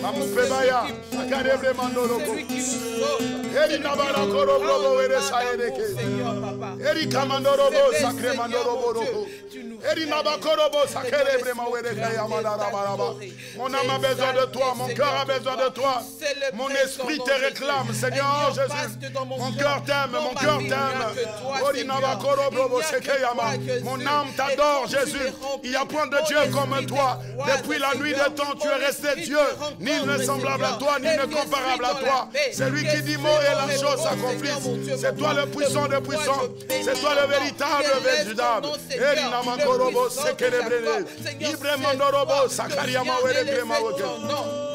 Mamufebaya, Akadebre Mandoroko. Eri Nabara Korobrobo Eresaereke. Eri Kamandorobo, Sacre Mandorobo. Eri Nabakorobo, Sacrebre Mawereke Yamadarabaraba. Mon âme a besoin de toi, mon cœur a besoin de toi. Mon esprit te réclame, Seigneur Jésus. Mon cœur t'aime, mon cœur t'aime. Ori Nabakorobo, Sekeyama. Mon âme t'adore, Jésus. Il n'y a point de Dieu comme toi. Depuis la nuit des temps, tu es resté Dieu. Nul n'est semblable à toi, nul n'est comparable à toi. C'est lui qui dit mot et la chose s'accomplisse. C'est toi le puissant des puissants. C'est toi le véritable véritable. Erina Mandorobo Sekerebrele. Ibre Mandorobo Sakaria Mawere Kremaweke.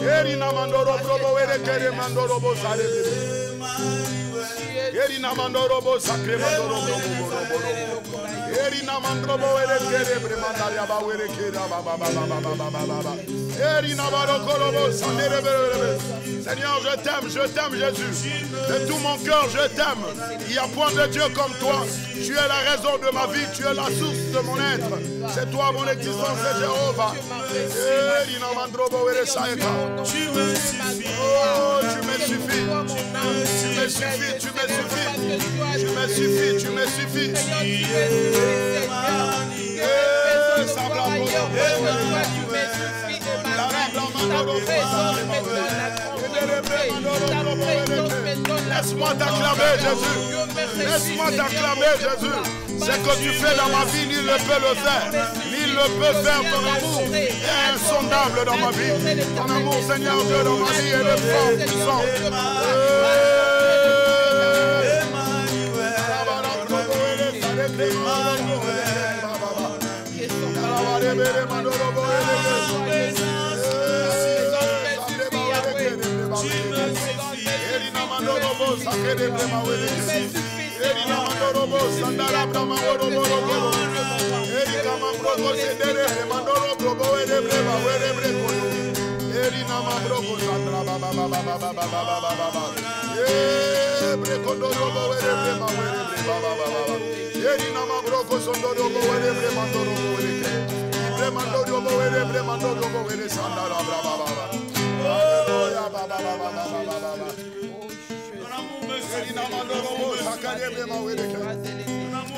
Erina Mandorobo Erekere Mandorobo Sarebre. Erina Mandorobo Sakre Mandorobo. Erina Mandorobo Erekere Bremandaria Bawere Kera Baba. Erina Barokorobo Samerebre. Seigneur, je t'aime Jésus. De tout mon cœur, je t'aime. Il n'y a point de Dieu comme toi. Tu es la raison de ma vie, tu es la source de mon être. C'est toi mon existence, c'est Jéhovah. Tu me suffis. Oh, tu me suffis. Tu me suffis, tu me suffis. Tu me suffis, tu me suffis. Laisse-moi t'acclamer, Jésus. Laisse-moi t'acclamer, Jésus. Ce que tu fais dans ma vie, nul ne peut le faire. Nul ne peut faire. Ton amour est insondable dans ma vie. Ton amour, Seigneur Dieu, dans ma vie est le fort puissant.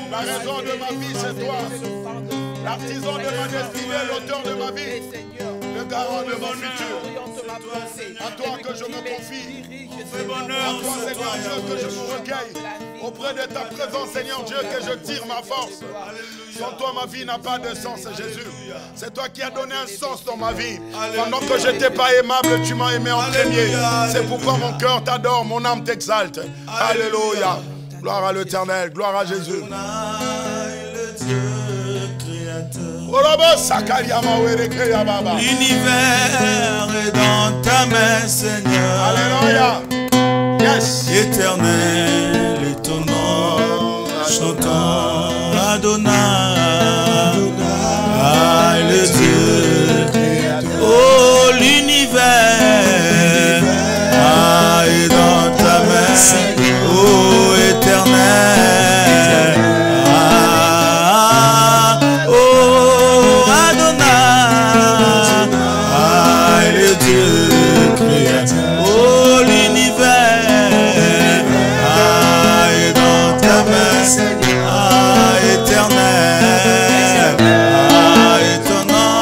La raison de ma vie, c'est toi. L'artisan de ma destinée, l'auteur de ma vie, le garant de mon futur. À toi que je me confie. À toi, Seigneur Dieu, que je me recueille. Auprès de ta présence, Seigneur Dieu, que je tire ma force. Sans toi, ma vie n'a pas de sens, Jésus. C'est toi qui as donné un sens dans ma vie. Pendant que je n'étais pas aimable, tu m'as aimé en premier. C'est pourquoi mon cœur t'adore, mon âme t'exalte. Alléluia. Gloire à l'Éternel, gloire à Jésus. L'univers est dans ta main, Seigneur. Alléluia. Yes. Éternel est ton nom, chantons Adonai, le Dieu. Oh, l'univers est dans ta main, oh éternel. Oh Adonai, le Dieu créateur. Oh l'univers est dans ta main, éternel. Est ton nom.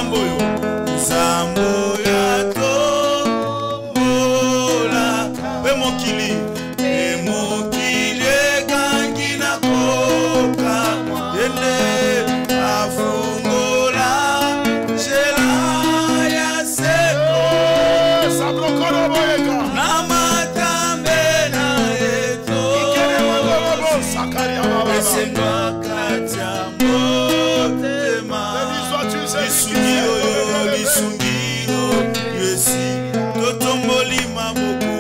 Nzamboyo, Nzamboya tombola. Pe mokili, gangi na koka. Yende afungola, shela ya seko. Sabrokoro boyeka. Na matambe na eto. Ikere wangorobo sakaria baba. Esenwa katia motema. Lisungi oyo, lisungi oyo. Yesi, totomboli maboko.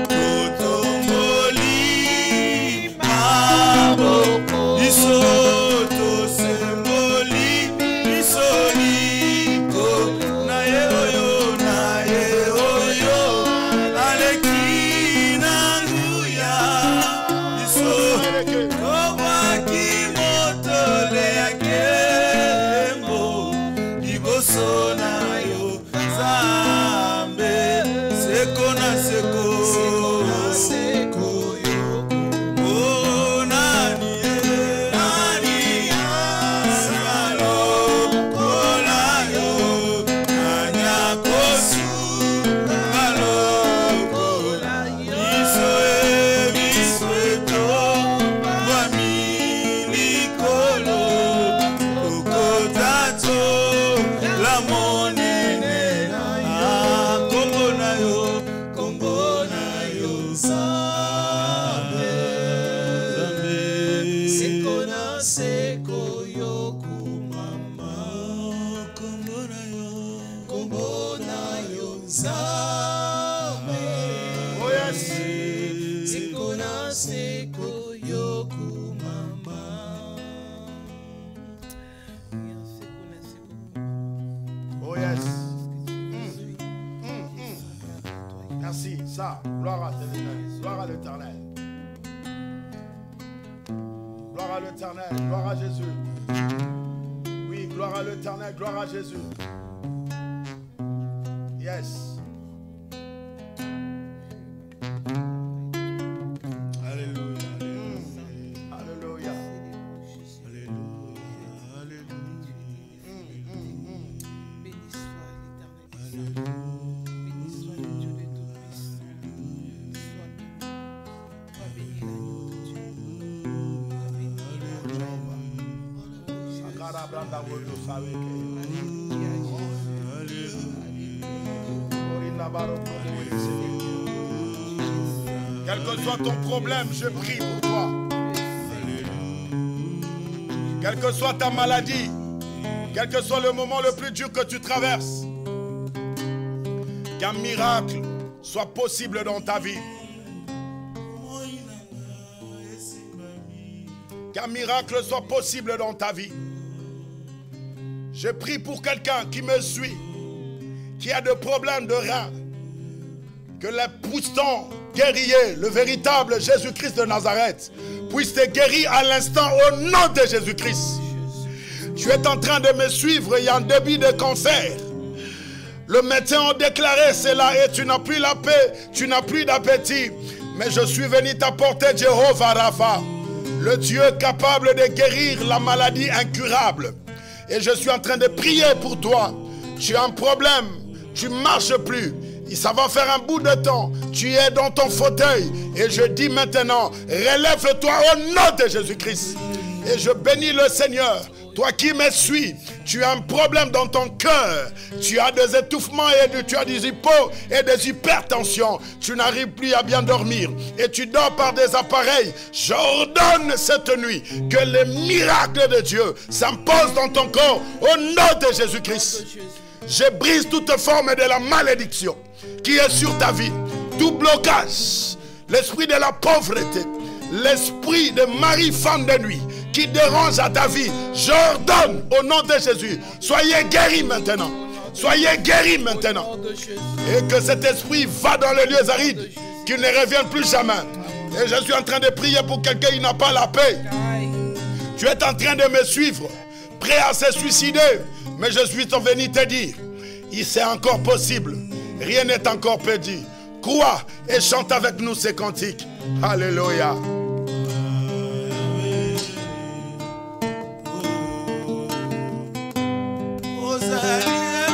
Totomboli maboko. Iso tosemboli. Iso liko. Na ye oyo, na ye oyo. Aleki na nguya. Iso kobaki motole yake. Liboso na yo Zambe. Seko na seko. Seko yo. Oh nani nani salo kola yo. Nanya kosu kalo kola yo. Miso eto wa milikolo. Kokotato la monene. Kombo na yo Zambe. Seko na seko yo kumama. Kombo na yo Zambe. Oh yes. Seko na seko yo kumama. Oh yes. Merci. Ça, gloire à l'éternel. Gloire à l'éternel. Gloire à l'éternel. Gloire à Jésus. Oui, gloire à l'éternel. Gloire à Jésus. Yes. Alléluia. Alléluia. Béni soit l'Éternel. Béni soit le Dieu de Tout-Puissant. Sois béni. Sois béni l'agneau de Dieu. Sois béni. Sakara branda wodo saweke. Alléluia, Jésus. Orina baroko moise. Quel que soit ton problème, je prie pour toi. Quelle que soit ta maladie, quel que soit le moment le plus dur que tu traverses, qu'un miracle soit possible dans ta vie. Qu'un miracle soit possible dans ta vie. Je prie pour quelqu'un qui me suit, qui a des problèmes de reins, que les puissants guerriers, le véritable Jésus-Christ de Nazareth, puisse te guérir à l'instant au nom de Jésus-Christ. Tu es en train de me suivre, il y a un début de cancer. Le médecin a déclaré cela et tu n'as plus la paix, tu n'as plus d'appétit. Mais je suis venu t'apporter Jéhovah Rapha, le Dieu capable de guérir la maladie incurable. Et je suis en train de prier pour toi. Tu as un problème, tu ne marches plus. Ça va faire un bout de temps. Tu es dans ton fauteuil. Et je dis maintenant, relève-toi au nom de Jésus-Christ. Et je bénis le Seigneur. Toi qui me suis, tu as un problème dans ton cœur. Tu as des étouffements et tu as des hypos et des hypertensions. Tu n'arrives plus à bien dormir. Et tu dors par des appareils. J'ordonne cette nuit que les miracles de Dieu s'imposent dans ton corps au nom de Jésus-Christ. Je brise toute forme de la malédiction qui est sur ta vie. Tout blocage, l'esprit de la pauvreté, l'esprit de mari, femme de nuit qui dérange à ta vie, j'ordonne au nom de Jésus, soyez guéris maintenant. Soyez guéris maintenant. Et que cet esprit va dans les lieux arides, qu'il ne revienne plus jamais. Et je suis en train de prier pour quelqu'un qui n'a pas la paix. Tu es en train de me suivre, prêt à se suicider. Mais je suis venu te dire, c'est encore possible. Rien n'est encore perdu. Crois et chante avec nous ces cantiques. Alléluia. Rosalie.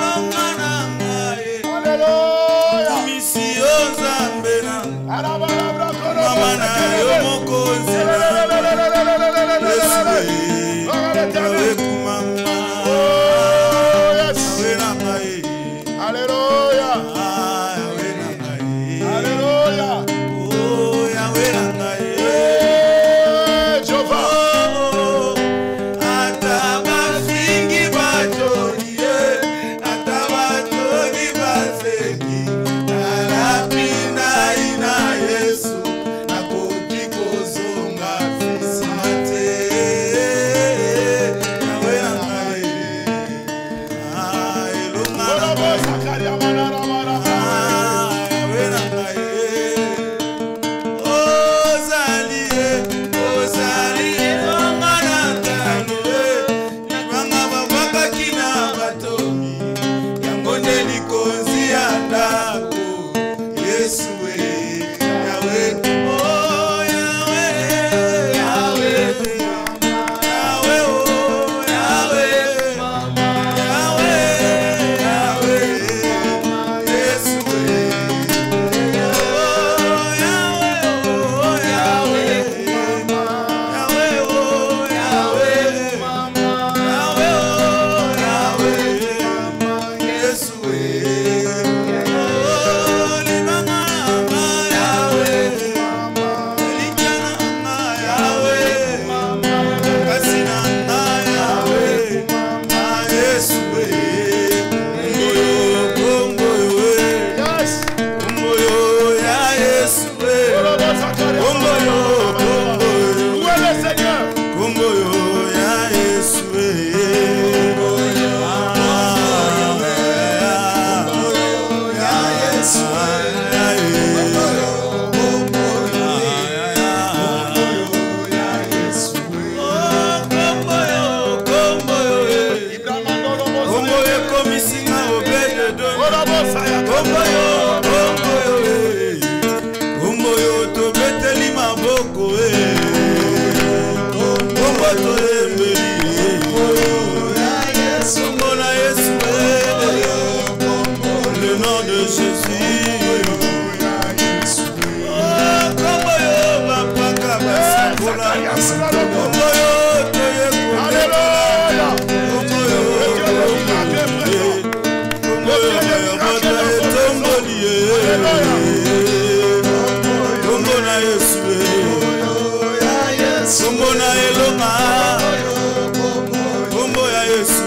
Yesu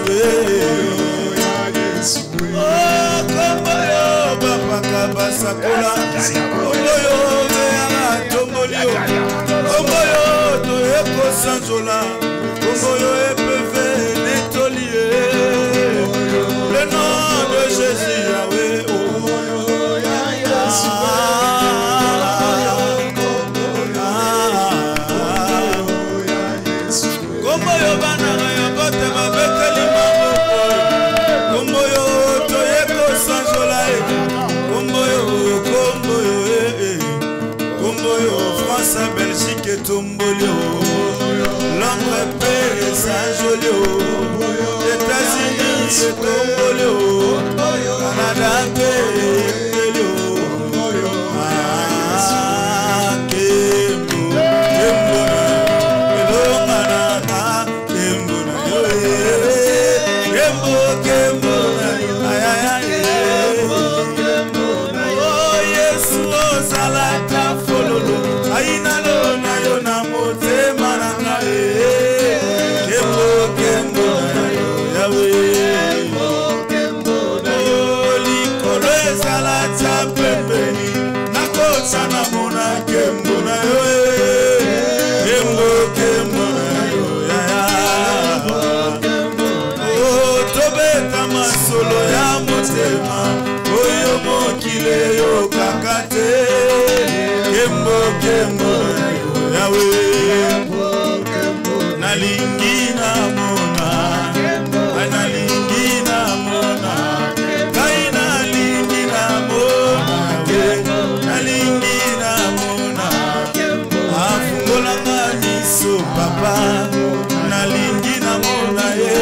oh kombo yo papa kabasakola kombo yo ya tombolio kombo yo to eko sanzola kombo yo epeve netolié le nom de Jésus Yahweh oh ya Yesu kombo yo bana yo bote babekeli mambo kombo yo to eko sanzola kombo yo kombo yo France Belgique tombolio Londres Paris Saint-Jolio États-Unis tombolio Canada Belio sana mona kembo na yo kembo na yo ya oh tobeta masolo ya motema oyo mokile yo kakate kembo na yo yawe nalingi na mona nalingi na mona kai nalingi na mona nalingi na mona afungolanga miso papa nalingi na mona ye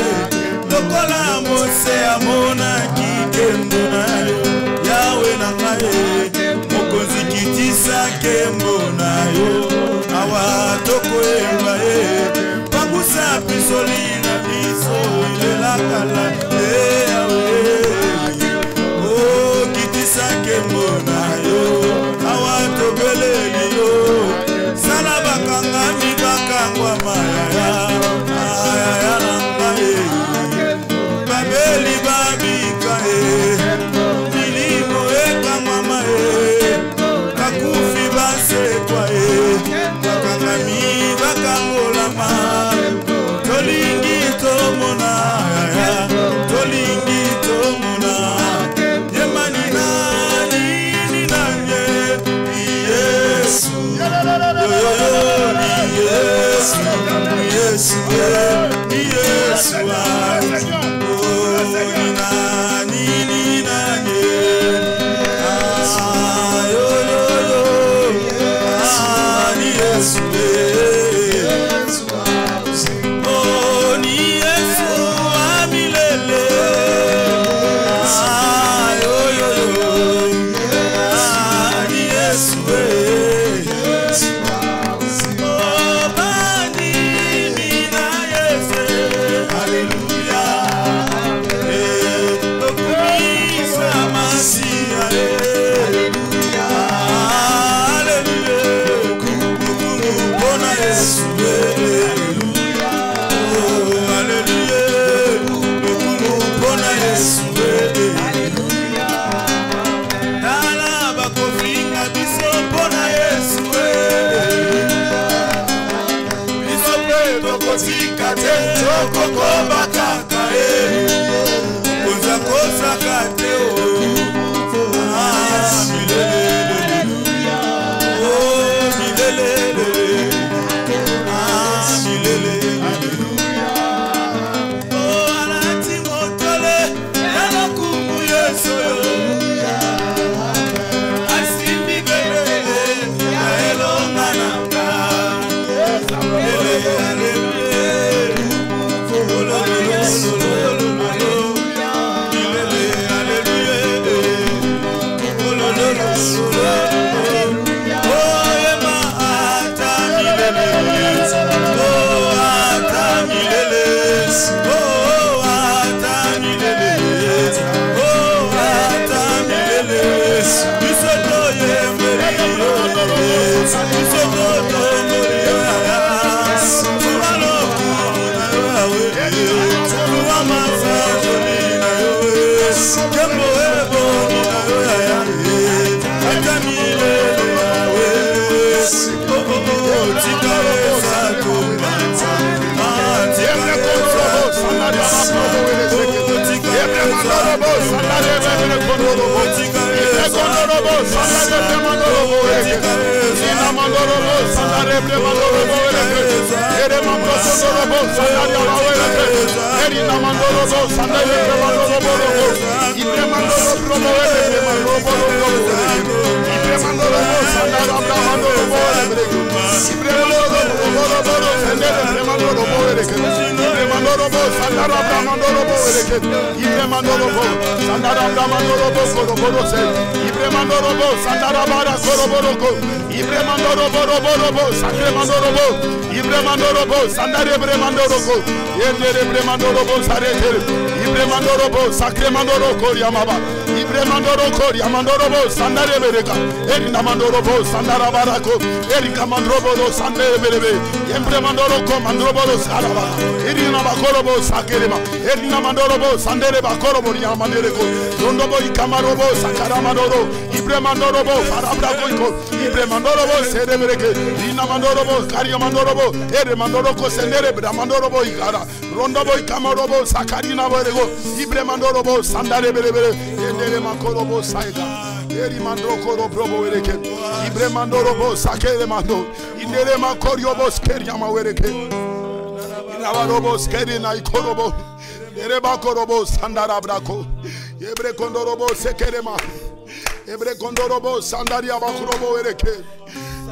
lokola mose amona kikembo na yo yawe na ngai mokonzi kitisa kembo na yo awa toko yeba ye pakusa pisoli na biso ilela kala yawe oh kitisa kembo na yo awa tobeleli yo sala bakanga mi bakangwa mayaya ayaya nanga babeli babika milimo ekangwama bakufi basekwa bakanga mi bakangolama tolingi tomona tolingi tomona yemani nani ninanye Yesu Yesu Yesu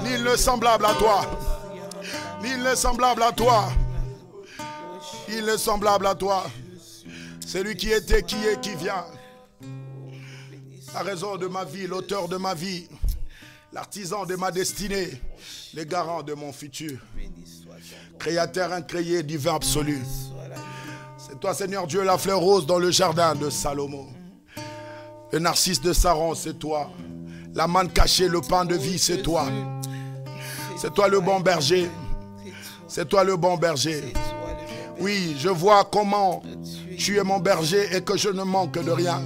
Nul n'est semblable à toi. Nul n'est semblable à toi. Il est semblable à toi. Celui qui était, qui est, qui vient. La raison de ma vie, l'auteur de ma vie, l'artisan de ma destinée, le garant de mon futur. Créateur incréé, divin absolu. C'est toi, Seigneur Dieu, la fleur rose dans le jardin de Salomon. Le narcisse de Saron, c'est toi. La manne cachée, le pain de vie, c'est toi. C'est toi le bon berger. C'est toi le bon berger. Oui, je vois comment tu es mon berger et que je ne manque de rien.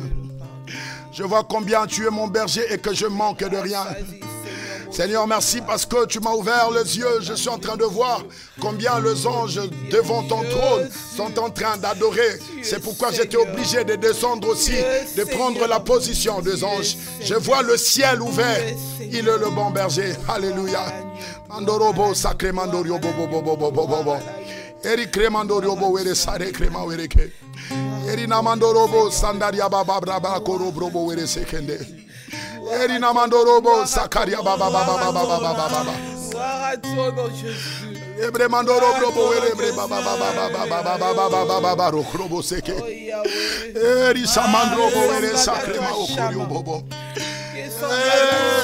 Je vois combien tu es mon berger et que je manque de rien. Seigneur, merci parce que tu m'as ouvert les yeux. Je suis en train de voir combien les anges devant ton trône sont en train d'adorer. C'est pourquoi j'étais obligé de descendre aussi, de prendre la position des anges. Je vois le ciel ouvert. Il est le bon berger. Alléluia. Mandorobo sacré mandorio bobo bobo bobo bobo. Eri cremandorio bo were sare crema were ke. Eri namandorobo sandaria baba braba koro brobo were sekende. Eri namandorobo sakaria baba baba baba baba baba. Gloire à toi, mon Jésus. Ebre mandoro brobo were bre baba baba baba baba baba baba baba robo seke. Eri samandrobo were sacré ma okorio bobo.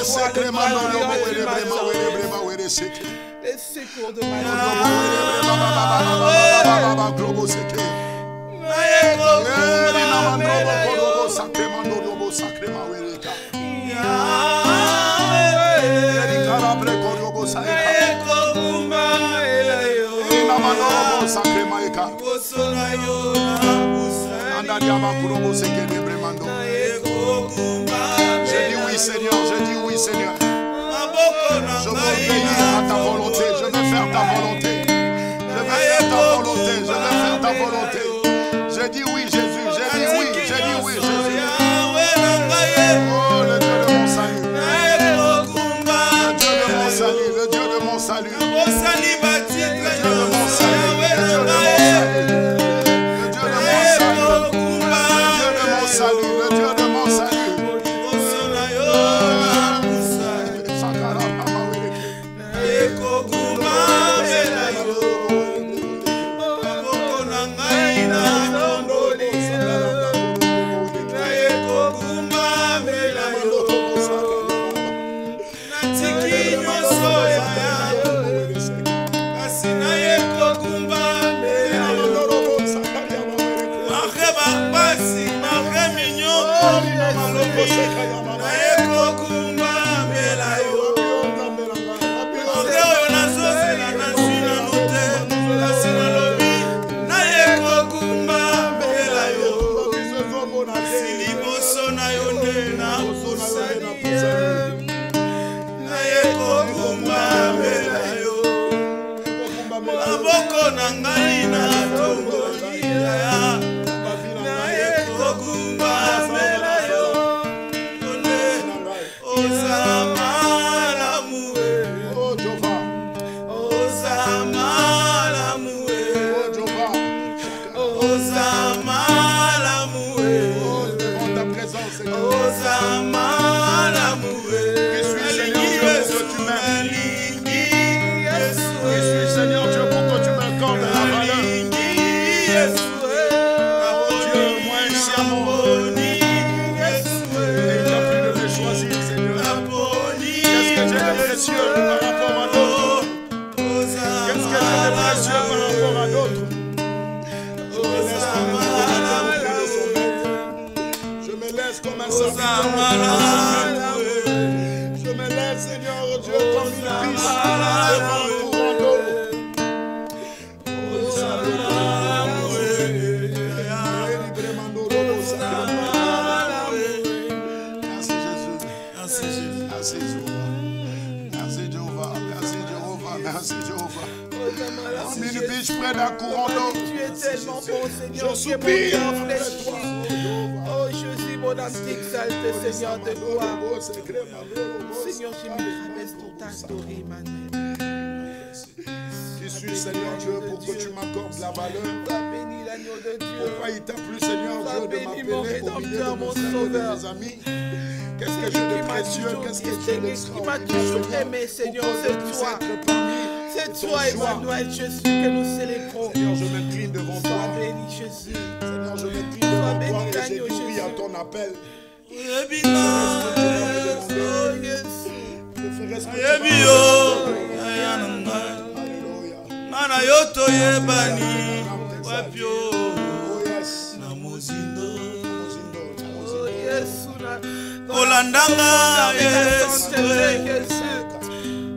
Sacré mandorio were brema were brema were seke. Les secours de ma Je dis oui, Seigneur, je dis oui, Seigneur. Je m'obéis à ta volonté, je vais faire ta volonté. Je vais faire ta volonté, je vais faire ta volonté. Je dis oui, Jésus, je dis oui, je dis oui, Jésus. Oh, le Dieu de mon salut. Le Dieu de mon salut, le Dieu de mon salut. Le Dieu de mon salut, le Dieu de mon salut. Le Dieu de mon salut, le Dieu de mon salut. devant ta présence, Seigneur. Qui suis Seigneur Dieu pour que tu m'aimes. Qui suis Seigneur Dieu pour que tu m'accordes la valeur. Oh Dieu, moi ainsi à mon rôle. Et il t'a plu de me choisir, Seigneur. Qu'est-ce que j'ai de précieux par rapport à d'autres? Qu'est-ce que j'ai de précieux par rapport à d'autres? Je me laisse comme un serviteur. Je me laisse, Seigneur Dieu, comme une biche devant un courant d'eau. Merci Jésus. Merci Jésus. Merci Jéhovah. Merci Jéhovah. Merci Jéhovah. Merci Jéhovah. Comme une biche près d'un courant d'eau. Tu es tellement bon, Seigneur. Je soupire. Oh Jésus, mon âme t'exalte, Seigneur de gloire. Seigneur, j'ai mis la messe pour t'adorer, Emmanuel. Qui suis Seigneur Dieu pour que tu m'accordes la valeur? Bénis l'agneau de Dieu. Pourquoi il t'a plu, Seigneur Dieu, de m'appeler au milieu de mon mes sauveur. amis? Qu'est-ce que j'ai de précieux? Qu'est-ce que j'ai Qui m'a d'extraordinaire? toujours aimé, Seigneur, c'est toi. C'est toi, Emmanuel, Jésus, que nous célébrons. Seigneur, je m'incline devant toi. Sois béni, Jésus. Seigneur, je m'incline devant toi et j'obéis à ton appel. Je ferai ce que tu m'as demandé. Olandanga Yesu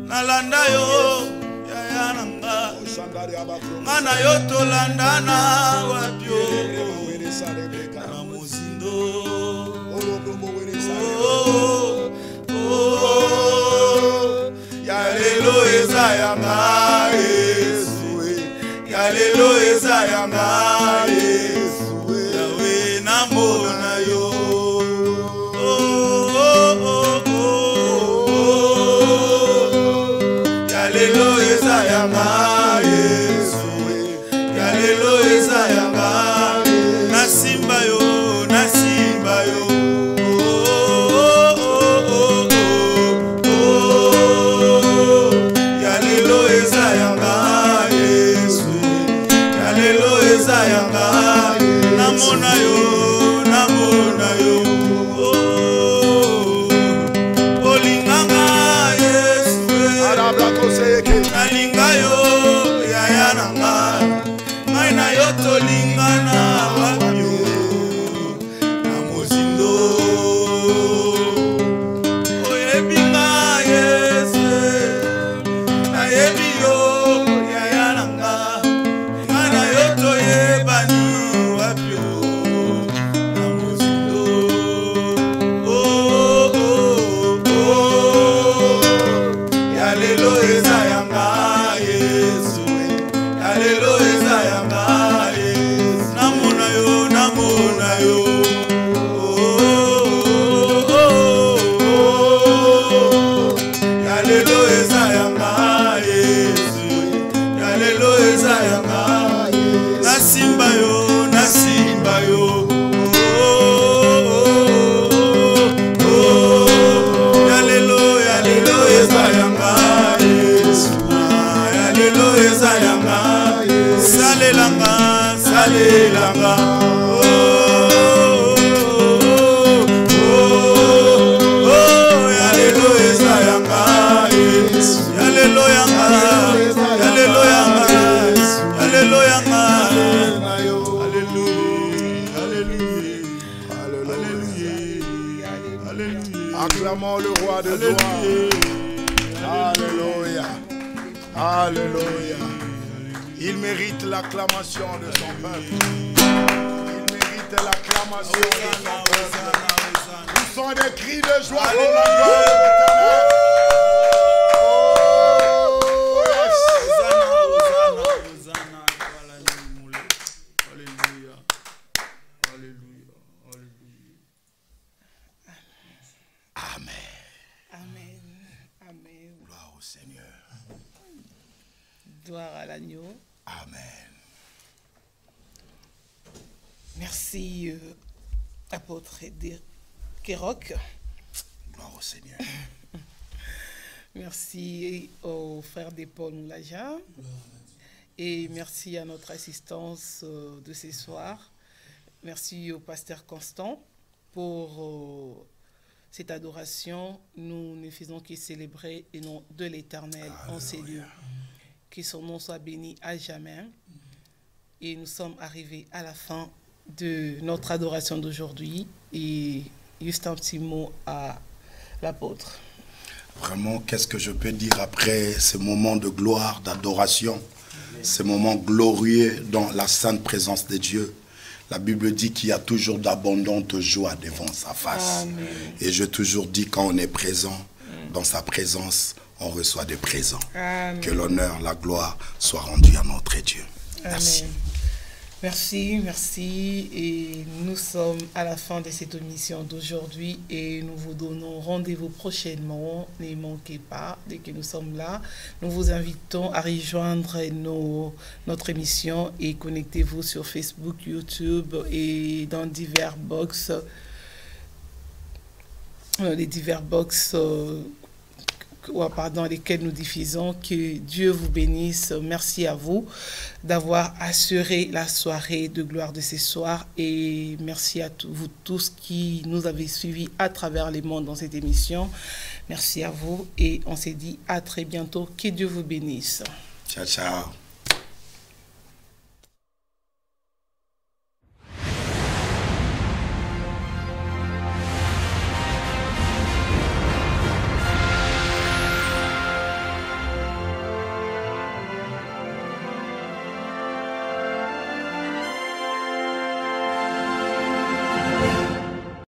nalanda yo yaya nanga ngana yo tolandana wapyo na muzindo ya lelo eza yanga Yesu ya lelo eza yanga Yesu yawe namona yo. Nasimba yo, nasimba yo. Yalelo eza yanga Yesu. Yalelo eza yanga. Namona yo, namona yo. Olinganga Yesu. Nalinga yo, yaya nanga. Maina yo tolingana wapyo na mozindo. Oyebinga Yesu, nayebi yo yaya nanga. Maina yo toyebani wapyo na mozindo. Oh, oh, oh. Yalelo eza yanga Yesu. Yalelo eza yanga Yesu. Namona yo, namona yo. Oh, oh, oh. Yalelo eza yanga Yesu. Yalelo eza yanga Yesu. Nasimba yo, nasimba yo. Oh, yalelo, yalelo eza yanga Yesu. Yalelo eza yanga Yesu. Salelanga, salelanga. Yalelo eza yanga Yesu. Yalelo yanga, yalelo yanga, yalelo yanga. Alléluia, alléluia, alléluia. Acclamons le roi de gloire. Alléluia. Alléluia. Il mérite l'acclamation de son peuple. Il mérite l'acclamation de son peuple. Nous sont des cris de joie pour la gloire de l'Éternel. Gloire à l'agneau. Amen. Merci, apôtre Kéroc. Gloire au Seigneur. Merci au frère de Paul Moulaja. Et merci à notre assistance de ce soir. Merci au pasteur Constant pour cette adoration. Nous ne faisons que célébrer le nom de l'Éternel en ces lieux. Que son nom soit béni à jamais. Et nous sommes arrivés à la fin de notre adoration d'aujourd'hui. Et juste un petit mot à l'apôtre. Vraiment, qu'est-ce que je peux dire après ce moment de gloire, d'adoration, ce moment glorieux dans la sainte présence de Dieu? La Bible dit qu'il y a toujours d'abondantes joies devant sa face. Amen. Et j'ai toujours dit, quand on est présent, dans sa présence, on reçoit des présents. Amen. Que l'honneur, la gloire soit rendue à notre Dieu. Merci. Amen. Merci, merci. Et nous sommes à la fin de cette émission d'aujourd'hui et nous vous donnons rendez-vous prochainement. Ne manquez pas, dès que nous sommes là. Nous vous invitons à rejoindre notre émission et connectez-vous sur Facebook, YouTube et dans divers box. Les divers box lesquels nous diffusons. Que Dieu vous bénisse. Merci à vous d'avoir assuré la soirée de gloire de ce soir et merci à vous tous qui nous avez suivis à travers les mondes dans cette émission. Merci à vous et on se dit à très bientôt. Que Dieu vous bénisse. Ciao, ciao.